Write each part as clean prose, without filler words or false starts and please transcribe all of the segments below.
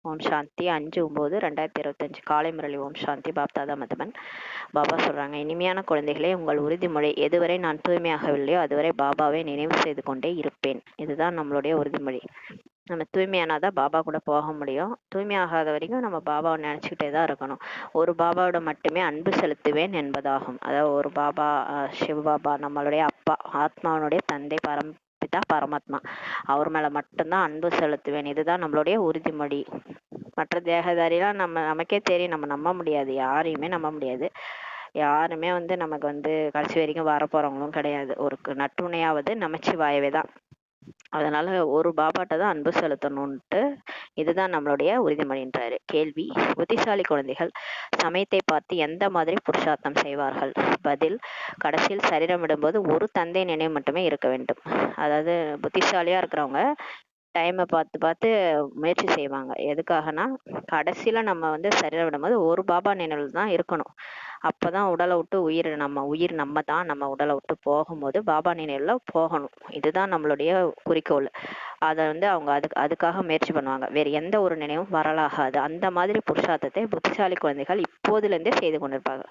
ஓம் சாந்தி 5/9/2025 காலை முரளி. ஓம் சாந்தி. பாப்தாதா மதமன். பாபா சொல்றாங்க, இனிமையான குழந்தைகளே, உங்கள் உறுதிமொழி எதுவரை நான் தூய்மையாகவில்லையோ அதுவரை பாபாவை நினைவு செய்து கொண்டே இருப்பேன். இதுதான் நம்மளுடைய உறுதிமொழி. நம்ம தூய்மையானாதான் பாபா கூட போக முடியும். தூய்மையாகாத வரைக்கும் நம்ம பாபாவை நினைச்சுக்கிட்டே தான் இருக்கணும். ஒரு பாபாவோட மட்டுமே அன்பு செலுத்துவேன் என்பதாகும். அதாவது ஒரு பாபா, சிவபாபா, நம்மளுடைய அப்பா, ஆத்மாவனுடைய தந்தை, பிதா பரமாத்மா, அவர் மேல மட்டும்தான் அன்பு செலுத்துவேன். இதுதான் நம்மளுடைய உறுதிமொழி. மற்ற தேகதாரிலாம் நமக்கே தெரியும், நம்ம நம்ப முடியாது, யாரையுமே நம்ப முடியாது. யாருமே நமக்கு கடைசி வரைக்கும் வரப்போறவங்களும் கிடையாது. ஒரு நட்டுணையாவது நமச்சிவாயவே தான். அதனால ஒரு பாபாட்ட தான் அன்பு செலுத்தணும்ட்டு இதுதான் நம்மளுடைய உறுதிமொழின்றாரு. கேள்வி: புத்திசாலி குழந்தைகள் சமயத்தை பார்த்து எந்த மாதிரி புருஷார்த்தம் செய்வார்கள்? பதில்: கடைசியில் சரீரம் விடும்போது ஒரு தந்தை நினைவு மட்டுமே இருக்க வேண்டும். அதாவது புத்திசாலியா இருக்கிறவங்க டைமை பார்த்து பார்த்து முயற்சி செய்வாங்க. எதுக்காகனா, கடைசியில நம்ம சரீரம் விடும்போது ஒரு பாபா நினைவு தான் இருக்கணும். அப்பதான் உடலை விட்டு உயிர் நம்ம தான் நம்ம உடலை விட்டு போகும்போது பாபா நினைவுல போகணும். இதுதான் நம்மளுடைய குறிக்கோள். அதை அவங்க அதுக்காக முயற்சி பண்ணுவாங்க. வேறு எந்த ஒரு நினைவும் வரலாகாது. அந்த மாதிரி புருஷார்த்தத்தை புத்திசாலி குழந்தைகள் இப்போதுல இருந்தே செய்து கொண்டிருப்பாங்க.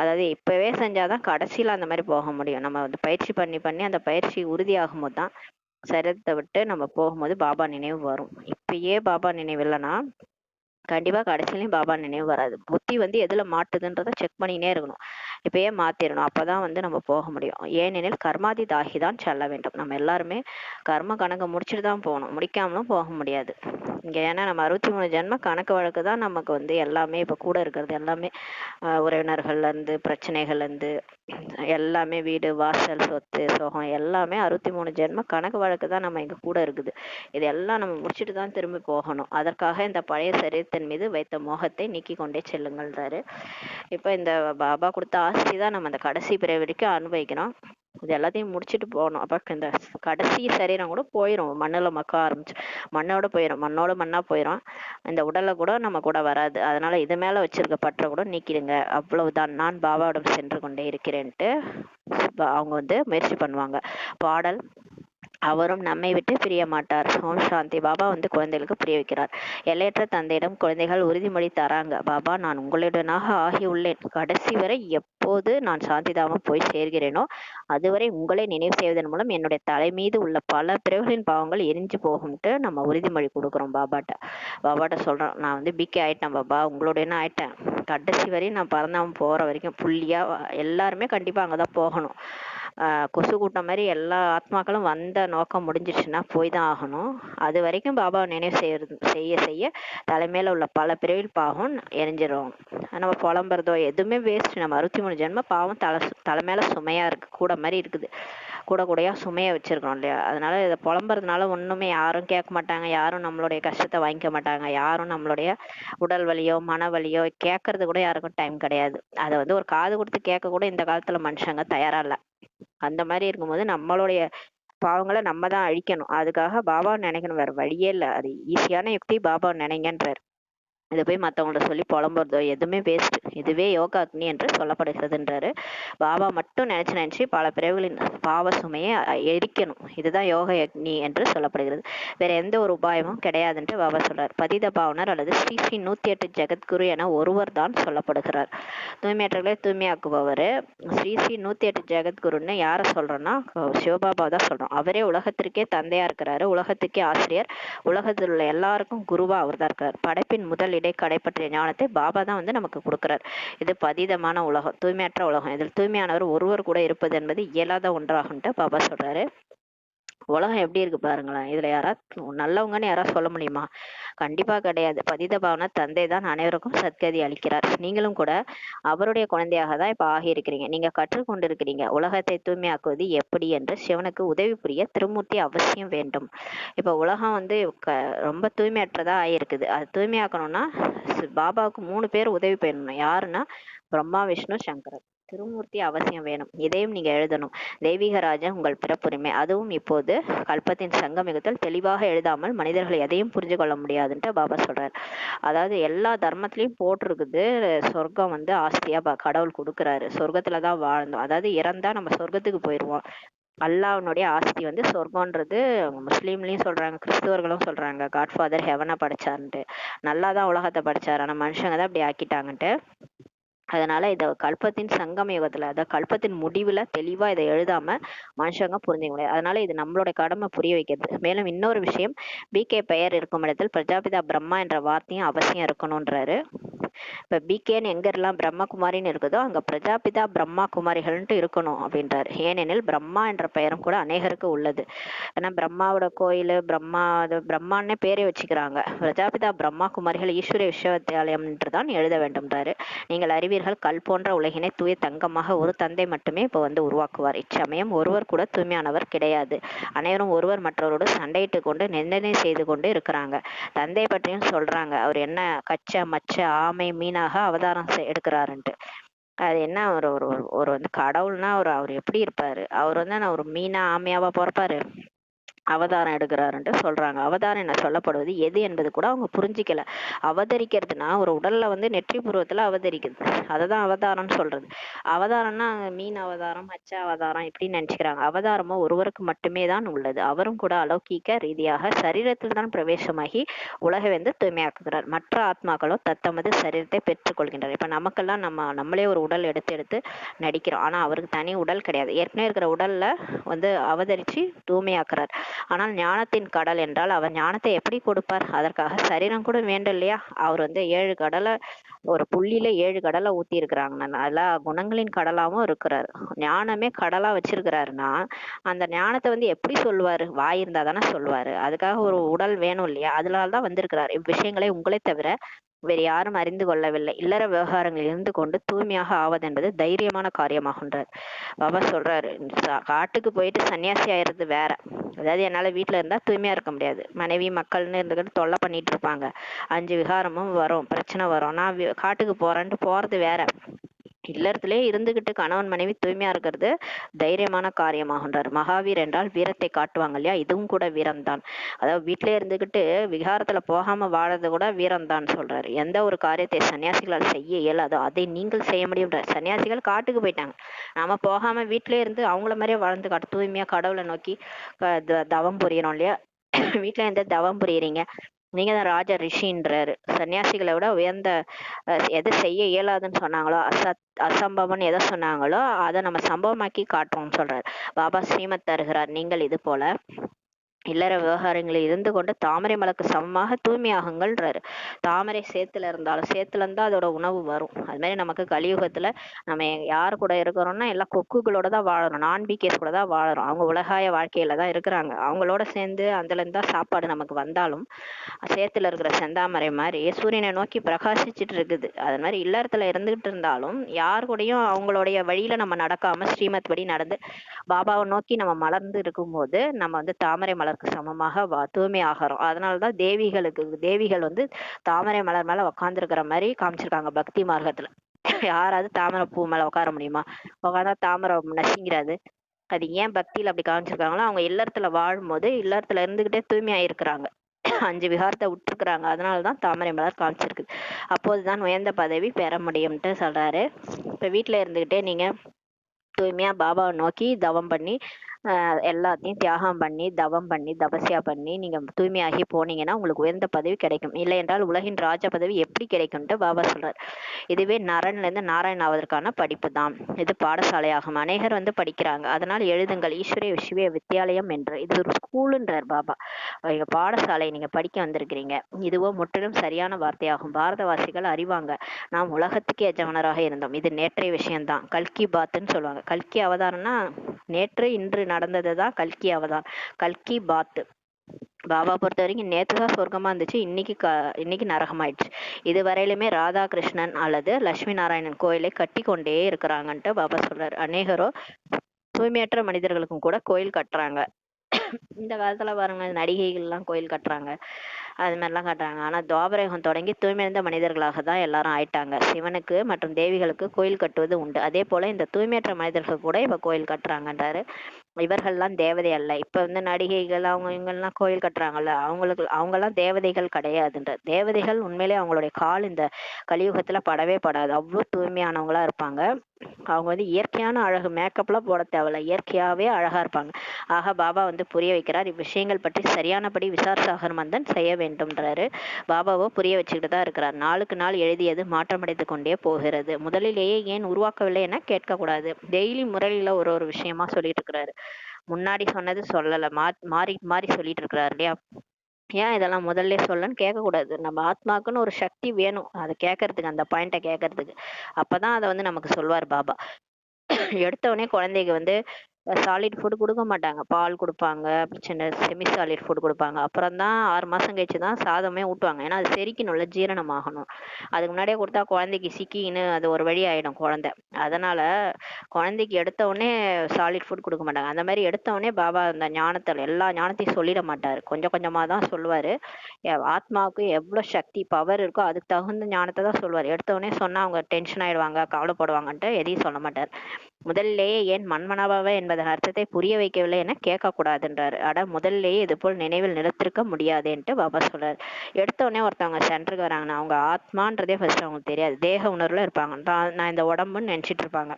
அதாவது இப்பவே செஞ்சாதான் கடைசியில அந்த மாதிரி போக முடியும். நம்ம பயிற்சி பண்ணி பண்ணி அந்த பயிற்சி உறுதியாகும் போது தான் சரீரத்தை விட்டு நம்ம போகும்போது பாபா நினைவு வரும். இப்பயே பாபா நினைவு இல்லைன்னா கண்டிப்பா கடைசியிலையும் பாபா நினைவு வராது. புத்தி எதுல மாட்டுதுன்றதை செக் பண்ணினே இருக்கணும். இப்பயே மாத்திரணும். அப்பதான் நம்ம போக முடியும். ஏனெனில் கர்மாதி தாகி தான் செல்ல வேண்டும். நம்ம எல்லாருமே கர்ம கணக்கு முடிச்சுட்டு தான் போகணும். முடிக்காமலும் போக முடியாது இங்க. ஏன்னா நம்ம 63 ஜென்ம கணக்கு வழக்கு தான் நமக்கு எல்லாமே. இப்ப கூட இருக்கிறது எல்லாமே உறவினர்கள்ல இருந்து, பிரச்சனைகள்ல இருந்து, எல்லாமே வீடு வாசல் சொத்து சோகம் எல்லாமே 63 ஜென்ம கணக்கு வழக்கு தான் நம்ம இங்க கூட இருக்குது. இதெல்லாம் நம்ம முடிச்சுட்டு தான் திரும்பி போகணும். அதற்காக இந்த பழைய சரீரத்தின் மீது வைத்த மோகத்தை நீக்கி கொண்டே செல்லுங்கள்ன்றாரு. இப்ப இந்த பாபா கொடுத்த ஆஸ்தி தான் நம்ம அந்த கடைசி பிறவி வரைக்கும் அனுபவிக்கணும். இது எல்லாத்தையும் முடிச்சுட்டு போகணும். அப்ப இந்த கடைசி சரீரம் கூட போயிடும். மண்ணுல மக்க ஆரம்பிச்சு மண்ணோட போயிடும். மண்ணோட மண்ணா போயிடும். இந்த உடலை கூட நம்ம கூட வராது. அதனால இது மேல வச்சிருக்க பற்ற கூட நீக்கிடுங்க. அவ்வளவுதான். நான் பாபாவிடம் சென்று கொண்டே இருக்கிறேன்ட்டு அவங்க முயற்சி பண்ணுவாங்க. பாடல்: அவரும் நம்மை விட்டு பிரிய மாட்டார். ஓம் சாந்தி. பாபா குழந்தைகளுக்கு புரிய வைக்கிறார். எல்லையற்ற தந்தையிடம் குழந்தைகள் உறுதிமொழி தராங்க. பாபா, நான் உங்களுடனாக ஆகியுள்ளேன். கடைசி வரை எப்போது நான் சாந்திதாமம் போய் சேர்கிறேனோ அதுவரை உங்களை நினைவு செய்வதன் மூலம் என்னுடைய தலை மீது உள்ள பல பிறகுகளின் பாவங்கள் எரிஞ்சு போகும்ட்டு நம்ம உறுதிமொழி கொடுக்குறோம் பாபாட்ட சொல்றோம். நான் பிகே ஆயிட்டேன் பாபா, உங்களோட ஆயிட்டேன். கடைசி வரையும் நான் பறந்தாம போற வரைக்கும் புள்ளியா எல்லாருமே கண்டிப்பா அங்கதான் போகணும். கொசு கூட்டம் மாதிரி எல்லா ஆத்மாக்களும் வந்த நோக்கம் முடிஞ்சிச்சுன்னா போய் தான் ஆகணும். அது வரைக்கும் பாபாவை நினைவு செய்ய செய்ய தலைமையில உள்ள பல பிறவில் பாவம் எரிஞ்சிடும். நம்ம புலம்புறதோ எதுவுமே வேஸ்ட். நம்ம 63 ஜென்ம பாவம் தலை மேல சுமையா இருக்கு, கூட மாதிரி இருக்குது. கூடையா சுமைய வச்சிருக்கோம் இல்லையா? அதனால இதை புலம்புறதுனால ஒண்ணுமே யாரும் கேட்க மாட்டாங்க. யாரும் நம்மளுடைய கஷ்டத்தை வாங்கிக்க மாட்டாங்க. யாரும் நம்மளுடைய உடல் வலியோ மன வலியோ கேட்கறது கூட யாருக்கும் டைம் கிடையாது. அதை ஒரு காது கொடுத்து கேட்க கூட இந்த காலத்துல மனுஷங்க தயாரா இல்ல. அந்த மாதிரி இருக்கும்போது நம்மளுடைய பாவங்களை நம்ம தான் அழிக்கணும். அதுக்காக பாபாவை நினைக்கணும். வேற வழியே இல்லை. அது ஈஸியான யுக்தி. பாபாவை நினைங்கன்றார். இதை போய் மற்றவங்கள்ட்ட சொல்லி புலம்புறதோ எதுவுமே வேஸ்ட். இதுவே யோகா அக்னி என்று சொல்லப்படுகிறதுன்றாரு. பாபா மட்டும் நினைச்சு பல பிறவுகளின் பாவ சுமையை எரிக்கணும். இதுதான் யோக அக்னி என்று சொல்லப்படுகிறது. வேற எந்த ஒரு உபாயமும் கிடையாதுன்ட்டு பாபா சொல்றார். பதித பாவனர் அல்லது ஸ்ரீ ஸ்ரீ 108 ஜெகத்குரு என ஒருவர் தான் சொல்லப்படுகிறார். தூய்மையற்றவர்களை தூய்மையாக்குபவர் ஸ்ரீ ஸ்ரீ 108 ஜெகத்குருன்னு யாரை சொல்றோம்னா சிவபாபா தான் சொல்றோம். அவரே உலகத்திற்கே தந்தையா இருக்கிறாரு. உலகத்துக்கே ஆசிரியர். உலகத்தில் உள்ள எல்லாருக்கும் குருவா அவர் தான் இருக்கிறார். படைப்பின் முதல் கடை பற்றிய ஞானத்தை பாபா தான் நமக்கு கொடுக்கிறார். இது பதிதமான உலகம், தூய்மையற்ற உலகம். இதில் தூய்மையானவர் ஒருவர் கூட இருப்பது என்பது இயலாத ஒன்றாகும்ட்டு பாபா சொல்றாரு. உலகம் எப்படி இருக்கு பாருங்களேன். இதுல யாராவது நல்லவங்கன்னு யாராவது சொல்ல முடியுமா? கண்டிப்பா கிடையாது. பதித பாவன தந்தை தான் அனைவருக்கும் சத்கதி அளிக்கிறார். நீங்களும் கூட அவருடைய குழந்தையாக தான் இப்ப ஆகியிருக்கிறீங்க. நீங்க கற்றுக்கொண்டிருக்கிறீங்க உலகத்தை தூய்மையாக்குவது எப்படி என்று. சிவனுக்கு உதவி புரிய திருமூர்த்தி அவசியம் வேண்டும். இப்ப உலகம் ரொம்ப தூய்மையற்றதா ஆகியிருக்குது. அது தூய்மையாக்கணும்னா பாபாவுக்கு 3 பேர் உதவி பண்ணணும். யாருன்னா பிரம்மா, விஷ்ணு, சங்கரன். திருமூர்த்தி அவசியம் வேணும். இதையும் நீங்க எழுதணும். தெய்வீக ராஜன் உங்கள் பிறப்புரிமை. அதுவும் இப்போது கல்பத்தின் சங்கமிகத்தில் தெளிவாக எழுதாமல் மனிதர்கள் எதையும் புரிஞ்சு கொள்ள முடியாதுன்ட்டு பாபா சொல்றாரு. அதாவது எல்லா தர்மத்திலையும் போட்டிருக்குது சொர்க்கம் ஆஸ்தியா கடவுள் கொடுக்குறாரு. சொர்க்கத்துலதான் வாழ்ந்தோம். அதாவது இறந்தா நம்ம சொர்க்கத்துக்கு போயிடுவோம். அல்லாஹ்வுடைய ஆஸ்தி சொர்க்கம்ன்றது முஸ்லீம்லயும் சொல்றாங்க, கிறிஸ்துவர்களும் சொல்றாங்க. காட்ஃபாதர் ஹெவனை படைச்சாருன்ட்டு. நல்லாதான் உலகத்தை படைச்சாரு, ஆனா மனுஷங்க தான் அப்படி ஆக்கிட்டாங்கன்ட்டு. அதனால இத கல்பத்தின் சங்கம யுகத்துல, அதாவது கல்பத்தின் முடிவுல தெளிவா இதை எழுதாம மனுஷங்க புரிஞ்சுக்க முடியாது. அதனால இது நம்மளோட கடமை புரிய வைக்கிறது. மேலும் இன்னொரு விஷயம், பிகே பெயர் இருக்கும் இடத்தில் பிரஜாபிதா பிரம்மா என்ற வார்த்தையும் அவசியம் இருக்கணும்ன்றாரு. இப்ப பிகேன்னு எங்க எல்லாம் பிரம்மகுமாரின்னு இருக்குதோ அங்க பிரஜாபிதா பிரம்மா குமாரிகள்ன்ட்டு இருக்கணும் அப்படின்றாரு. ஏனெனில் பிரம்மா என்ற பெயரும் கூட அநேகருக்கு உள்ளது. ஏன்னா பிரம்மாவோட கோயில், பிரம்மான்னே பேரே வச்சுக்கிறாங்க. பிரஜாபிதா பிரம்மா குமாரிகள் ஈஸ்வரிய விஸ்வவித்யாலயம் என்றுதான் எழுத வேண்டும்ன்றாரு. நீங்கள் அறிவீர்கள், கல் போன்ற உலகினை தூய தங்கமாக ஒரு தந்தை மட்டுமே இப்ப வந்து உருவாக்குவார். இச்சமயம் ஒருவர் கூட தூய்மையானவர் கிடையாது. அனைவரும் ஒருவர் மற்றவரோடு சண்டையிட்டு கொண்டு நிந்தனை செய்து கொண்டு இருக்கிறாங்க. தந்தை பற்றியும் சொல்றாங்க, அவர் என்ன கச்ச மச்ச ஆமை மீனாக அவதாரம் எடுக்கிறாருன்ட்டு. அது என்ன, ஒரு ஒரு ஒரு வந்து கடவுள்னா அவர் எப்படி இருப்பாரு? அவர் வந்து ஒரு மீனா ஆமையாவா பிறப்பாரு? அவதாரம் எடுக்கிறாருன்ட்டு சொல்றாங்க. அவதாரம் என்ன சொல்லப்படுவது எது என்பது கூட அவங்க புரிஞ்சிக்கல. அவதரிக்கிறதுனா ஒரு உடல்ல வந்து நெற்றி பூர்வத்துல அவதரிக்குது, அததான் அவதாரம்னு சொல்றது. அவதாரம்னா மீன் அவதாரம், மச்ச அவதாரம் இப்படின்னு நினைச்சுக்கிறாங்க. அவதாரமோ ஒருவருக்கு மட்டுமே தான் உள்ளது. அவரும் கூட அலௌகீக ரீதியாக சரீரத்தில் தான் பிரவேசமாகி உலகை வந்து தூய்மையாக்குகிறார். மற்ற ஆத்மாக்களோ தத்தமது சரீரத்தை பெற்றுக்கொள்கின்றனர். இப்ப நமக்கெல்லாம் நம்மளே ஒரு உடல் எடுத்து எடுத்து நடிக்கிறோம். ஆனா அவருக்கு தனி உடல் கிடையாது. ஏற்கனவே இருக்கிற உடல்ல வந்து அவதரிச்சு தூய்மையாக்குறார். ஆனால் ஞானத்தின் கடல் என்றால் அவர் ஞானத்தை எப்படி கொடுப்பார்? அதற்காக சரீரம் கூட வேண்டும் இல்லையா? அவர் வந்து 7 கடலை, ஒரு புள்ளியில 7 கடலை ஊத்தி இருக்கிறாங்க. நல்லா குணங்களின் கடலாவும் இருக்கிறாரு. ஞானமே கடலா வச்சிருக்கிறாருன்னா அந்த ஞானத்தை வந்து எப்படி சொல்லுவாரு? வாய் இருந்தா தானே சொல்லுவாரு. அதுக்காக ஒரு உடல் வேணும் இல்லையா? அதனாலதான் வந்திருக்கிறார். இவ்விஷயங்களை உங்களை தவிர வேறு யாரும் அறிந்து கொள்ளவில்லை. இல்லற விவகாரங்களில் இருந்து கொண்டு தூய்மையாக ஆவது என்பது தைரியமான காரியமாகுன்றார். பாபா சொல்றாரு, காட்டுக்கு போயிட்டு சன்னியாசி ஆயிடுறது வேற. அதாவது என்னால வீட்டுல இருந்தா தூய்மையா இருக்க முடியாது, மனைவி மக்கள்னு இருந்துக்கிட்டு தொல்லை பண்ணிட்டு இருப்பாங்க, 5 விகாரமும் வரும், பிரச்சனை வரும். நான் காட்டுக்கு போறேன்ட்டு போறது வேற. இல்லறத்திலே இருந்துகிட்டு கணவன் மனைவி தூய்மையா இருக்கிறது தைரியமான காரியமாகின்றார். மகாவீர் என்றால் வீரத்தை காட்டுவாங்க இல்லையா? இதுவும் கூட வீரம்தான். அதாவது வீட்டிலே இருந்துகிட்டு விகாரத்துல போகாம வாழறது கூட வீரம்தான் சொல்றாரு. எந்த ஒரு காரியத்தை சன்னியாசிகளால் செய்ய இயலாதோ அதை நீங்கள் செய்ய முடியும். சன்னியாசிகள் காட்டுக்கு போயிட்டாங்க, நாம போகாம வீட்டிலே இருந்து அவங்கள மாதிரியே வாழ்ந்து காட்டு, தூய்மையா கடவுளை நோக்கி தவம் புரியணும் இல்லையா? வீட்டுல இருந்து தவம் புரியுறீங்க, நீங்க தான் ராஜ ரிஷின்றாரு. சன்னியாசிகளை விட உயர்ந்த எதை செய்ய இயலாதுன்னு சொன்னாங்களோ, அசம்பவம்னு எதை சொன்னாங்களோ அதை நம்ம சம்பவமாக்கி காட்டுறோம்னு சொல்றாரு. பாபா ஸ்ரீமத் தருகிறார். நீங்கள் இது போல இல்லற விவகாரங்களில் இருந்து கொண்டு தாமரை மலக்கு சமமாக தூய்மையாகுங்கள்ன்றாரு. தாமரை சேத்துல இருந்தாலும் சேத்துல இருந்தா அதோட உணவு வரும். அது மாதிரி நமக்கு கலியுகத்துல நம்ம யாரு கூட இருக்கிறோம்னா எல்லாம் கொக்குகளோட தான் வாழறோம், நான்பிகேஸ் கூட தான் வாழறோம். அவங்க உலகாய வாழ்க்கையில தான் இருக்கிறாங்க. அவங்களோட சேர்ந்து அதுல இருந்தா சாப்பாடு நமக்கு வந்தாலும் சேத்துல இருக்கிற செந்தாமரை மாதிரி சூரியனை நோக்கி பிரகாசிச்சுட்டு இருக்குது. அது மாதிரி இல்லறத்துல இருந்துகிட்டு இருந்தாலும் யார் கூடயும் அவங்களுடைய வழியில நம்ம நடக்காம ஸ்ரீமத் படி நடந்து பாபாவை நோக்கி நம்ம மலர்ந்து இருக்கும்போது நம்ம வந்து தாமரை மலருக்கு சமமாக தூய்மை ஆகிறோம். அதனாலதான் தேவிகள் வந்து தாமரை மலர் மேல உட்காந்துருக்கிற மாதிரி காமிச்சிருக்காங்க பக்தி மார்க்கத்துல. யாராவது தாமரை பூ மேல உட்கார முடியுமா? உட்காந்தா தாமரை நசிங்கிறாது. அது ஏன் பக்தியில அப்படி காமிச்சிருக்காங்களோ, அவங்க இல்லறத்துல வாழும்போது இல்லறத்துல இருந்துகிட்டே தூய்மையாயிருக்கிறாங்க, 5 விகாரத்தை விட்டுருக்குறாங்க. அதனாலதான் தாமரை மலர் காமிச்சிருக்கு. அப்போதுதான் உயர்ந்த பதவி பெற முடியும்ட்டு சொல்றாரு. இப்ப வீட்டுல இருந்துகிட்டே நீங்க தூய்மையா பாபாவை நோக்கி தவம் பண்ணி எல்லாத்தையும் தியாகம் பண்ணி தவம் பண்ணி தபஸ்யா பண்ணி நீங்க தூய்மையாகி போனீங்கன்னா உங்களுக்கு உயர்ந்த பதவி கிடைக்கும். இல்லை என்றால் உலகின் ராஜ பதவி எப்படி கிடைக்கும்ட்டு பாபா சொல்றார். இதுவே நரன்ல இருந்து நாராயண் ஆவதற்கான படிப்பு தான். இது பாடசாலையாகும். அநேகர் வந்து படிக்கிறாங்க. அதனால் எழுதுங்கள் ஈஸ்வரிய விஸ்வ வித்யாலயம் என்று. இது ஒரு ஸ்கூலுன்றார் பாபா. எங்க பாடசாலை, நீங்க படிக்க வந்திருக்கிறீங்க. இதுவோ முற்றிலும் சரியான வார்த்தையாகும். பாரதவாசிகள் அறிவாங்க. நாம் உலகத்துக்கே எஜமானராக இருந்தோம். இது நேற்றைய விஷயம்தான். கல்கி பாத்துன்னு சொல்லுவாங்க. கல்கி அவதாரம்னா நேற்று இன்று நடந்தது தான் கல்கி அவதாரம். கல்கி பாத்து பாபா பொறுத்த வரைக்கும் நேத்துதான் சொர்க்கமா இருந்துச்சு, இன்னைக்கு நரகமாயிடுச்சு. இது வரையிலுமே ராதா கிருஷ்ணன் அல்லது லட்சுமி நாராயணன் கோயிலை கட்டி கொண்டே இருக்கிறாங்கன்ட்டு பாபா சொல்றாரு. அநேகரோ தூய்மையற்ற மனிதர்களுக்கும் கூட கோயில் கட்டுறாங்க. இந்த காலத்துல பாருங்க, நடிகைகள் எல்லாம் கோயில் கட்டுறாங்க, அது மாதிரிலாம் கட்டுறாங்க. ஆனா துவாபரயுகம் தொடங்கி தூய்மையடைந்த மனிதர்களாக தான் எல்லாரும் ஆயிட்டாங்க. சிவனுக்கு மற்றும் தேவிகளுக்கு கோயில் கட்டுவது உண்டு. அதே போல இந்த தூய்மையற்ற மனிதர்கள் கூட இப்ப கோயில் கட்டுறாங்கன்றாரு. இவர்கள்லாம் தேவதை அல்ல. இப்ப வந்து நடிகைகள் அவங்க இவங்கெல்லாம் கோயில் கட்டுறாங்கல்ல, அவங்கெல்லாம் தேவதைகள் கிடையாதுன்ற. தேவதைகள் உண்மையிலே அவங்களுடைய கால் இந்த கலியுகத்துல படவே படாது. அவ்வளவு தூய்மையானவங்களா இருப்பாங்க. அவங்க வந்து இயற்கையான அழகு, மேக்கப்லாம் போட தேவையில்ல, இயற்கையாவே அழகா இருப்பாங்க. ஆக பாபா வந்து புரிய வைக்கிறார், இவ்விஷயங்கள் பற்றி சரியானபடி விசாரசாகர் மந்தன் செய்ய வேண்டும்ன்றாரு. பாபாவோ புரிய வச்சுக்கிட்டு தான் இருக்கிறார். நாளுக்கு நாள் எழுதியது மாற்றமடைந்து கொண்டே போகிறது. முதலிலேயே ஏன் உருவாக்கவில்லை என கேட்கக்கூடாது. டெய்லி முறையில ஒரு ஒரு விஷயமா சொல்லிட்டு இருக்கிறாரு. முன்னாடி சொன்னது சொல்லல, மாறி மாறி சொல்லிட்டு இருக்கிறாரு இல்லையா. ஏன் இதெல்லாம் முதல்ல சொல்லன்னு கேட்கக்கூடாது. நம்ம ஆத்மாக்குன்னு ஒரு சக்தி வேணும் அதை கேட்கறதுக்கு, அந்த பாயிண்ட்டை கேட்கறதுக்கு. அப்பதான் அதை வந்து நமக்கு சொல்வார் பாபா. எடுத்த உடனே குழந்தைக்கு வந்து சாலிட் ஃபுட் கொடுக்க மாட்டாங்க. பால் கொடுப்பாங்க, சின்ன செமி சாலிட் ஃபுட் கொடுப்பாங்க. அப்புறம் தான் 6 மாசம் கழிச்சு தான் சாதமே ஊட்டுவாங்க. ஏன்னா அது செரிக்கணும்ல, ஜீரணம் ஆகணும். அதுக்கு முன்னாடியே கொடுத்தா குழந்தைக்கு சிக்கின்னு அது ஒரு வழி ஆயிடும் குழந்தை. அதனால குழந்தைக்கு எடுத்த உடனே சாலிட் ஃபுட் கொடுக்க மாட்டாங்க. அந்த மாதிரி எடுத்த உடனே பாபா அந்த ஞானத்தில் எல்லா ஞானத்தையும் சொல்லிட மாட்டாரு. கொஞ்சம் கொஞ்சமா தான் சொல்லுவாரு. ஆத்மாவுக்கு எவ்வளவு சக்தி பவர் இருக்கோ அதுக்கு தகுந்த ஞானத்தை தான் சொல்லுவார். எடுத்த உடனே சொன்னா அவங்க டென்ஷன் ஆயிடுவாங்க, கவலைப்படுவாங்கன்ட்டு எதையும் சொல்ல மாட்டார். முதல்லேயே ஏன் மண்மனாபாவ என்பதன் அர்த்தத்தை புரிய வைக்கவில்லை என கேட்கக்கூடாதுன்றாரு. அட முதல்லேயே இது போல் நினைவில் நிலைத்திருக்க முடியாதுன்ட்டு பாபா சொல்றாரு. எடுத்த உடனே ஒருத்தவங்க சென்டருக்கு வராங்கன்னா அவங்க ஆத்மான்றதே ஃபர்ஸ்ட் அவங்களுக்கு தெரியாது. தேக உணர்வுல இருப்பாங்க. நான் இந்த உடம்புன்னு நினைச்சிட்டு இருப்பாங்க.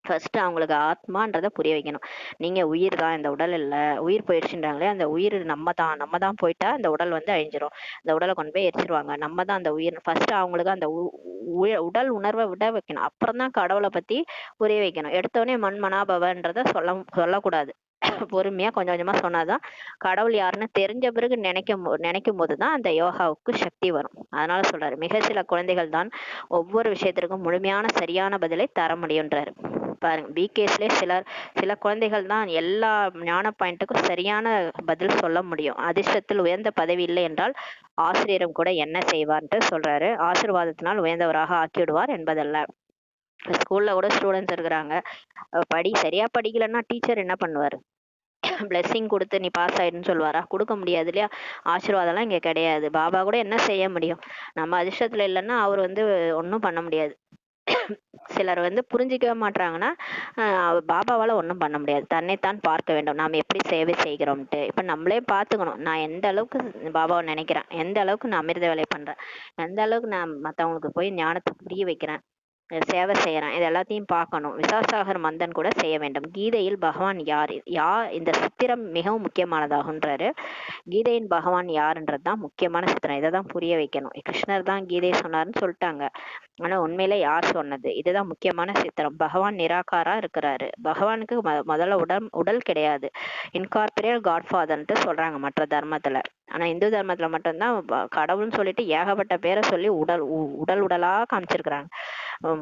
ஃபர்ஸ்ட் அவங்களுக்கு ஆத்மான்றதை புரிய வைக்கணும். நீங்க உயிர் தான், இந்த உடல் இல்ல. உயிர் போயிடுச்சுன்றாங்களே, அந்த உயிர் நம்ம தான் போயிட்டா அந்த உடல் வந்து அழிஞ்சிரும். அந்த உடலை கொண்டு போய் எரிச்சிருவாங்க. நம்ம தான் அந்த உயிர். ஃபர்ஸ்ட் அவங்களுக்கு அந்த உடல் உணர்வை விட வைக்கணும். அப்புறம் தான் கடவுளை பத்தி புரிய வைக்கணும். எடுத்தோடனே மண்மனாபவன்றத சொல்லக்கூடாது. பொறுமையா கொஞ்சம் கொஞ்சமா சொன்னாதான் கடவுள் யாருன்னு தெரிஞ்ச பிறகு நினைக்கும் போதுதான் அந்த யோகாவுக்கு சக்தி வரும். அதனால சொல்றாரு, மிக சில குழந்தைகள் தான் ஒவ்வொரு விஷயத்திற்கும் முழுமையான சரியான பதிலை தர முடியும்ன்றாரு. பாருங்க, பிகேஸ்லேயே சில குழந்தைகள் தான் எல்லா ஞான பாயிண்ட்டுக்கும் சரியான பதில் சொல்ல முடியும். அதிர்ஷ்டத்தில் உயர்ந்த பதவி இல்லை என்றால் ஆசிரியரும் கூட என்ன செய்வார்ன்ட்டு சொல்றாரு. ஆசீர்வாதத்தினால் உயர்ந்தவராக ஆக்கிவிடுவார் என்பதல்ல. ஸ்கூல்ல கூட ஸ்டூடெண்ட்ஸ் இருக்கிறாங்க, சரியா படிக்கலன்னா டீச்சர் என்ன பண்ணுவாரு? பிளெஸ்ஸிங் கொடுத்து நீ பாஸ் ஆயிடுன்னு சொல்லுவாரா? கொடுக்க முடியாது இல்லையா. ஆசீர்வாதம்லாம் இங்க கிடையாது. பாபா கூட என்ன செய்ய முடியும்? நம்ம அதிர்ஷ்டத்துல இல்லைன்னா அவர் வந்து ஒன்றும் பண்ண முடியாது. சிலர் வந்து புரிஞ்சிக்கவே மாட்டாங்கன்னா பாபாவால ஒன்றும் பண்ண முடியாது. தன்னைத்தான் பார்க்க வேண்டும், நாம் எப்படி சேவை செய்கிறோம்ட்டு. இப்ப நம்மளே பார்த்துக்கணும். நான் எந்த அளவுக்கு பாபாவை நினைக்கிறேன், எந்த அளவுக்கு நான் அமிர்த வேலை பண்றேன், எந்த அளவுக்கு நான் மத்தவங்களுக்கு போய் ஞானத்தை புரிய வைக்கிறேன், சேவை செய்யறேன், இது எல்லாத்தையும் பார்க்கணும். விசாசாகர் மந்தன் கூட செய்ய வேண்டும். கீதையில் பகவான் யார் இந்த சித்திரம் மிகவும் முக்கியமானதாகுன்றாரு. கீதையின் பகவான் யாருன்றது தான் முக்கியமான சித்திரம். இதை தான் புரிய வைக்கணும். கிருஷ்ணர் தான் கீதையை சொன்னாருன்னு சொல்லிட்டாங்க. ஆனா உண்மையில யார் சொன்னது, இதுதான் முக்கியமான சித்திரம். பகவான் நிராகாரா இருக்கிறாரு. பகவானுக்கு முதல்ல உடல் கிடையாது. இன்கார்பரேட் காட்ஃபாதர்ன்ட்டு சொல்றாங்க மற்ற தர்மத்துல. ஆனா இந்து தர்மத்துல மட்டும்தான் கடவுள்னு சொல்லிட்டு ஏகப்பட்ட பேரை சொல்லி உடலா காமிச்சிருக்கிறாங்க.